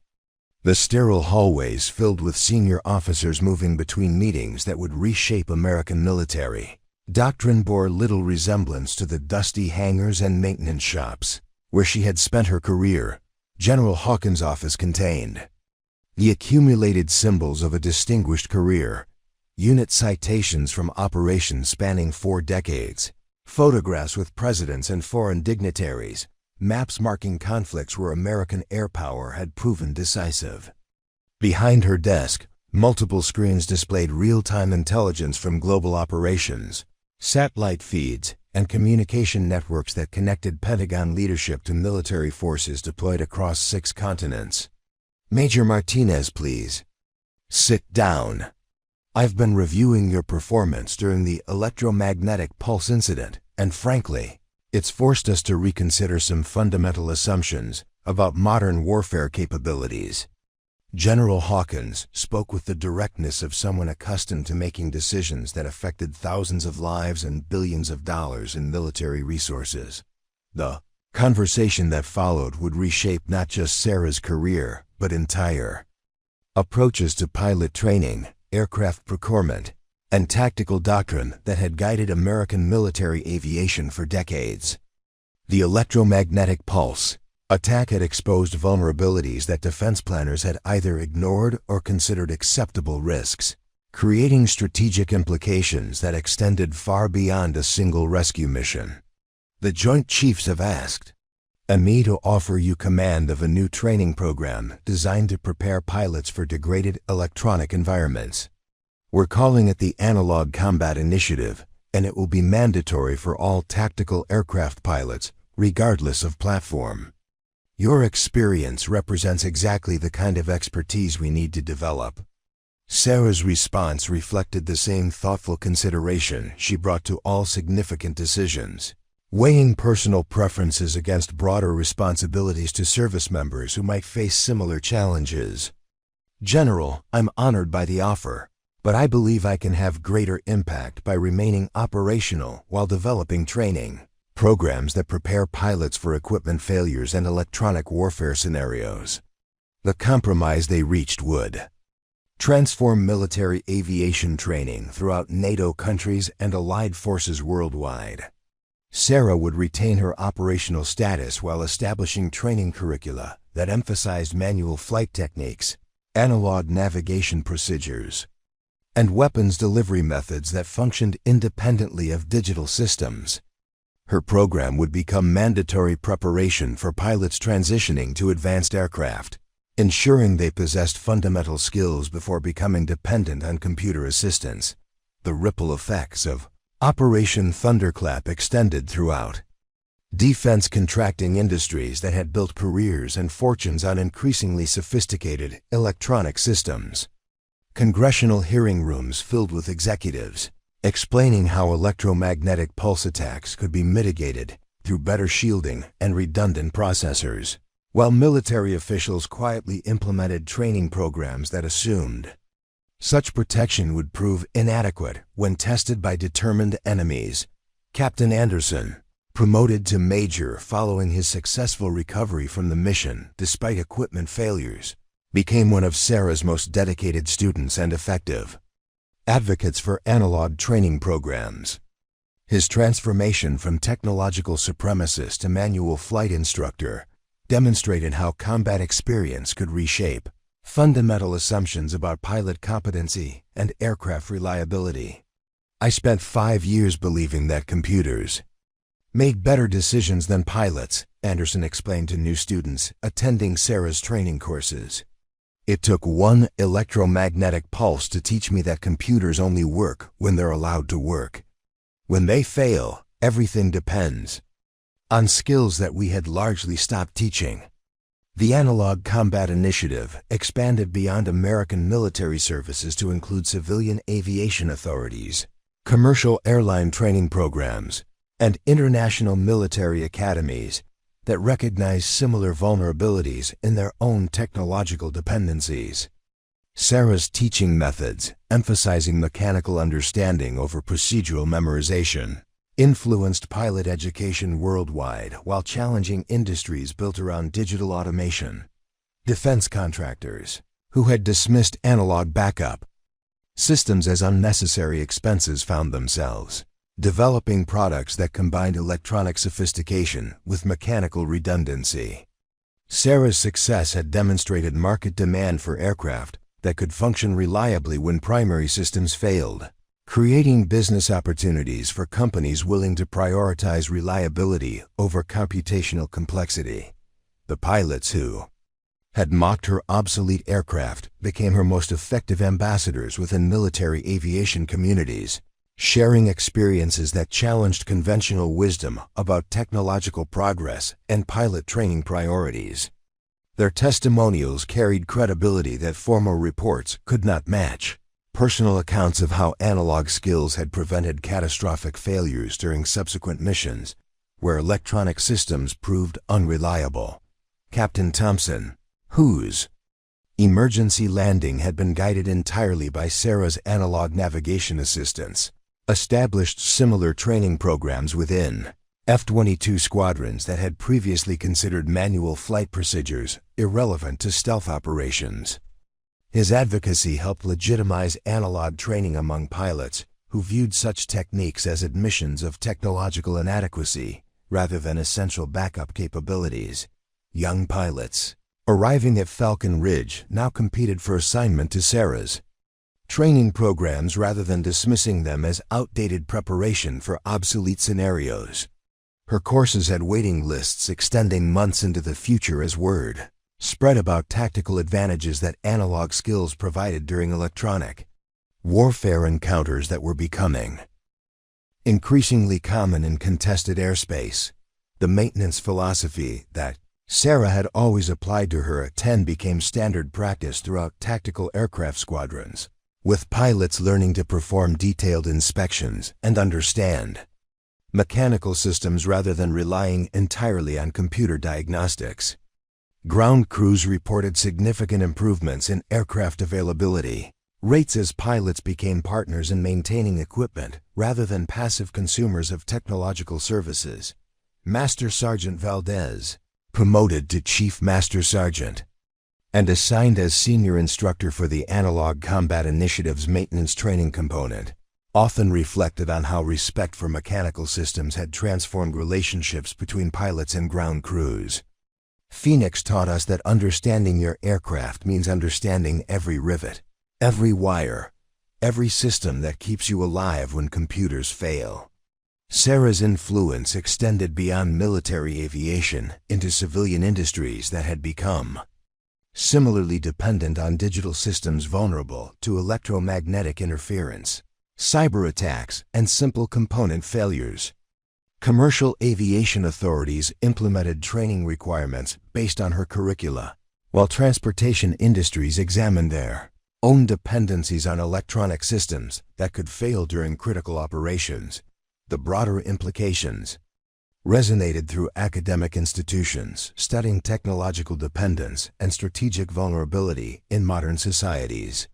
The sterile hallways filled with senior officers moving between meetings that would reshape American military doctrine bore little resemblance to the dusty hangars and maintenance shops where she had spent her career. General Hawkins' office contained The accumulated symbols of a distinguished career, unit citations from operations spanning 4 decades, photographs with presidents and foreign dignitaries, maps marking conflicts where American air power had proven decisive. Behind her desk, multiple screens displayed real-time intelligence from global operations, satellite feeds, and communication networks that connected Pentagon leadership to military forces deployed across 6 continents. "Major Martinez, please." "Sit down. I've been reviewing your performance during the electromagnetic pulse incident, and frankly, it's forced us to reconsider some fundamental assumptions about modern warfare capabilities." General Hawkins spoke with the directness of someone accustomed to making decisions that affected thousands of lives and billions of dollars in military resources. The conversation that followed would reshape not just Sarah's career, but entire approaches to pilot training, aircraft procurement, and tactical doctrine that had guided American military aviation for decades. The electromagnetic pulse attack had exposed vulnerabilities that defense planners had either ignored or considered acceptable risks, creating strategic implications that extended far beyond a single rescue mission. "The Joint Chiefs have asked me to offer you command of a new training program designed to prepare pilots for degraded electronic environments. We're calling it the Analog Combat Initiative, and it will be mandatory for all tactical aircraft pilots, regardless of platform. Your experience represents exactly the kind of expertise we need to develop." Sarah's response reflected the same thoughtful consideration she brought to all significant decisions, weighing personal preferences against broader responsibilities to service members who might face similar challenges. "General, I'm honored by the offer, but I believe I can have greater impact by remaining operational while developing training programs that prepare pilots for equipment failures and electronic warfare scenarios." The compromise they reached would transform military aviation training throughout NATO countries and allied forces worldwide. Sarah would retain her operational status while establishing training curricula that emphasized manual flight techniques, analog navigation procedures, and weapons delivery methods that functioned independently of digital systems. Her program would become mandatory preparation for pilots transitioning to advanced aircraft, ensuring they possessed fundamental skills before becoming dependent on computer assistance. The ripple effects of Operation Thunderclap extended throughout defense contracting industries that had built careers and fortunes on increasingly sophisticated electronic systems. Congressional hearing rooms filled with executives explaining how electromagnetic pulse attacks could be mitigated through better shielding and redundant processors, while military officials quietly implemented training programs that assumed such protection would prove inadequate when tested by determined enemies. Captain Anderson, promoted to major following his successful recovery from the mission despite equipment failures, became one of Sarah's most dedicated students and effective advocates for analog training programs. His transformation from technological supremacist to manual flight instructor demonstrated how combat experience could reshape fundamental assumptions about pilot competency and aircraft reliability. "I spent 5 years believing that computers made better decisions than pilots," Anderson explained to new students attending Sarah's training courses. "It took one electromagnetic pulse to teach me that computers only work when they're allowed to work. When they fail, everything depends on skills that we had largely stopped teaching." The Analog Combat Initiative expanded beyond American military services to include civilian aviation authorities, commercial airline training programs, and international military academies that recognize similar vulnerabilities in their own technological dependencies. Sarah's teaching methods, emphasizing mechanical understanding over procedural memorization, influenced pilot education worldwide while challenging industries built around digital automation. Defense contractors, who had dismissed analog backup systems as unnecessary expenses, found themselves developing products that combined electronic sophistication with mechanical redundancy. Sarah's success had demonstrated market demand for aircraft that could function reliably when primary systems failed, creating business opportunities for companies willing to prioritize reliability over computational complexity. The pilots who had mocked her obsolete aircraft became her most effective ambassadors within military aviation communities, sharing experiences that challenged conventional wisdom about technological progress and pilot training priorities. Their testimonials carried credibility that formal reports could not match. Personal accounts of how analog skills had prevented catastrophic failures during subsequent missions, where electronic systems proved unreliable. Captain Thompson, whose emergency landing had been guided entirely by Sarah's analog navigation assistance, established similar training programs within F-22 squadrons that had previously considered manual flight procedures irrelevant to stealth operations. His advocacy helped legitimize analog training among pilots who viewed such techniques as admissions of technological inadequacy rather than essential backup capabilities. Young pilots arriving at Falcon Ridge now competed for assignment to Sarah's training programs rather than dismissing them as outdated preparation for obsolete scenarios. Her courses had waiting lists extending months into the future as word spread about tactical advantages that analog skills provided during electronic warfare encounters that were becoming increasingly common in contested airspace. The maintenance philosophy that Sarah had always applied to her at 10 became standard practice throughout tactical aircraft squadrons, with pilots learning to perform detailed inspections and understand mechanical systems rather than relying entirely on computer diagnostics. Ground crews reported significant improvements in aircraft availability rates as pilots became partners in maintaining equipment rather than passive consumers of technological services. Master Sergeant Valdez, promoted to Chief Master Sergeant and assigned as senior instructor for the Analog Combat Initiative's maintenance training component, often reflected on how respect for mechanical systems had transformed relationships between pilots and ground crews. Phoenix taught us that understanding your aircraft means understanding every rivet, every wire, every system that keeps you alive when computers fail. Sarah's influence extended beyond military aviation into civilian industries that had become similarly dependent on digital systems vulnerable to electromagnetic interference, cyber attacks, and simple component failures. Commercial aviation authorities implemented training requirements based on her curricula, while transportation industries examined their own dependencies on electronic systems that could fail during critical operations. The broader implications resonated through academic institutions studying technological dependence and strategic vulnerability in modern societies.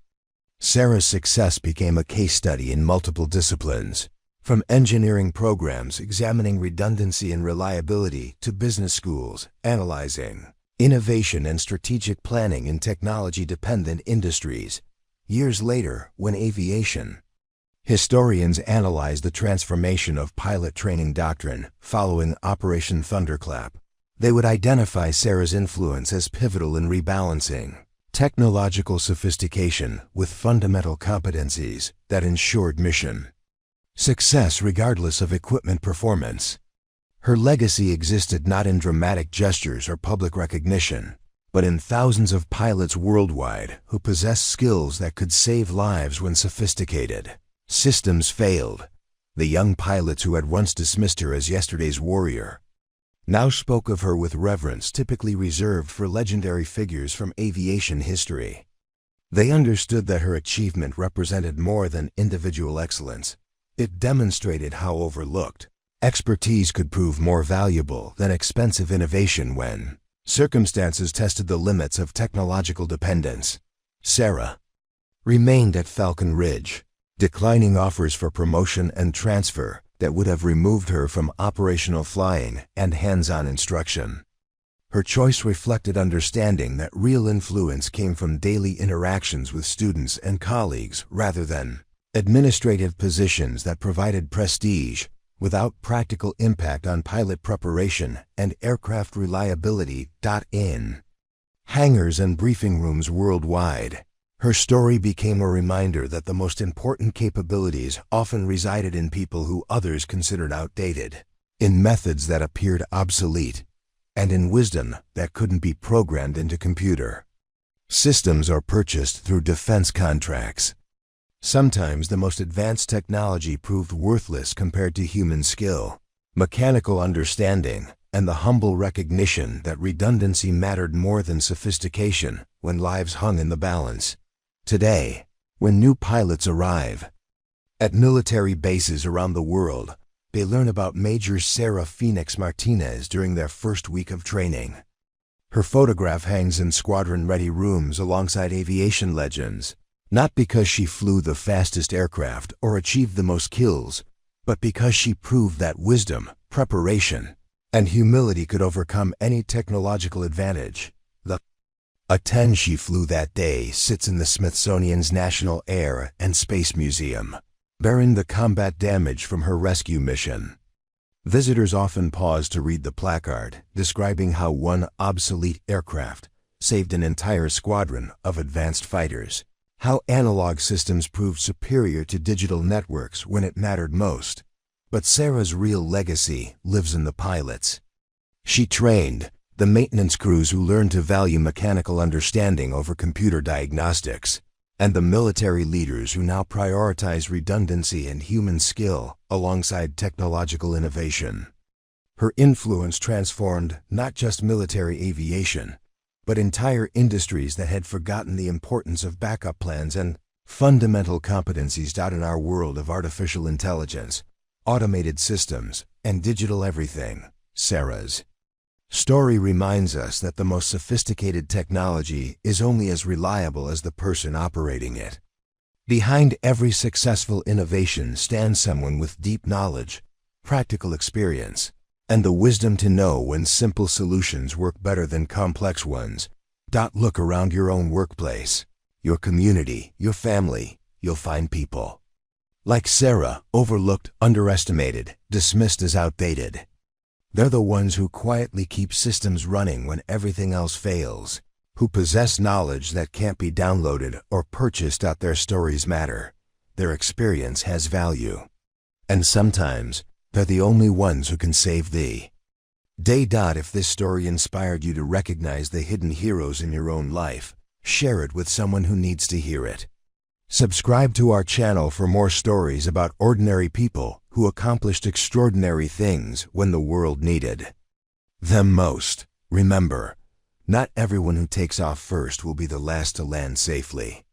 Sarah's success became a case study in multiple disciplines, from engineering programs examining redundancy and reliability to business schools analyzing innovation and strategic planning in technology-dependent industries. Years later, when aviation historians analyzed the transformation of pilot training doctrine following Operation Thunderclap, they would identify Sarah's influence as pivotal in rebalancing technological sophistication with fundamental competencies that ensured mission success regardless of equipment performance. Her legacy existed not in dramatic gestures or public recognition, but in thousands of pilots worldwide who possessed skills that could save lives when sophisticated systems failed. The young pilots who had once dismissed her as yesterday's warrior now spoke of her with reverence typically reserved for legendary figures from aviation history. They understood that her achievement represented more than individual excellence. It demonstrated how overlooked expertise could prove more valuable than expensive innovation when circumstances tested the limits of technological dependence. Sarah remained at Falcon Ridge, declining offers for promotion and transfer that would have removed her from operational flying and hands-on instruction. Her choice reflected understanding that real influence came from daily interactions with students and colleagues rather than administrative positions that provided prestige without practical impact on pilot preparation and aircraft reliability. In hangars and briefing rooms worldwide, her story became a reminder that the most important capabilities often resided in people who others considered outdated, in methods that appeared obsolete, and in wisdom that couldn't be programmed into computer systems or purchased through defense contracts. Sometimes the most advanced technology proved worthless compared to human skill, mechanical understanding, and the humble recognition that redundancy mattered more than sophistication when lives hung in the balance. Today, when new pilots arrive at military bases around the world, they learn about Major Sarah Phoenix Martinez during their first week of training. Her photograph hangs in squadron-ready rooms alongside aviation legends, not because she flew the fastest aircraft or achieved the most kills, but because she proved that wisdom, preparation, and humility could overcome any technological advantage. The A-10 she flew that day sits in the Smithsonian's National Air and Space Museum, bearing the combat damage from her rescue mission. Visitors often pause to read the placard describing how one obsolete aircraft saved an entire squadron of advanced fighters, how analog systems proved superior to digital networks when it mattered most. But Sarah's real legacy lives in the pilots she trained, the maintenance crews who learned to value mechanical understanding over computer diagnostics, and the military leaders who now prioritize redundancy and human skill alongside technological innovation. Her influence transformed not just military aviation, but entire industries that had forgotten the importance of backup plans and fundamental competencies. In our world of artificial intelligence, automated systems, and digital everything, Sarah's story reminds us that the most sophisticated technology is only as reliable as the person operating it. Behind every successful innovation stands someone with deep knowledge, practical experience, and the wisdom to know when simple solutions work better than complex ones. Look around your own workplace, your community, your family. You'll find people like Sarah, overlooked, underestimated, dismissed as outdated. They're the ones who quietly keep systems running when everything else fails, who possess knowledge that can't be downloaded or purchased. Their stories matter. Their experience has value. And sometimes, they're the only ones who can save the day. If this story inspired you to recognize the hidden heroes in your own life, share it with someone who needs to hear it. Subscribe to our channel for more stories about ordinary people who accomplished extraordinary things when the world needed them most. Remember, not everyone who takes off first will be the last to land safely.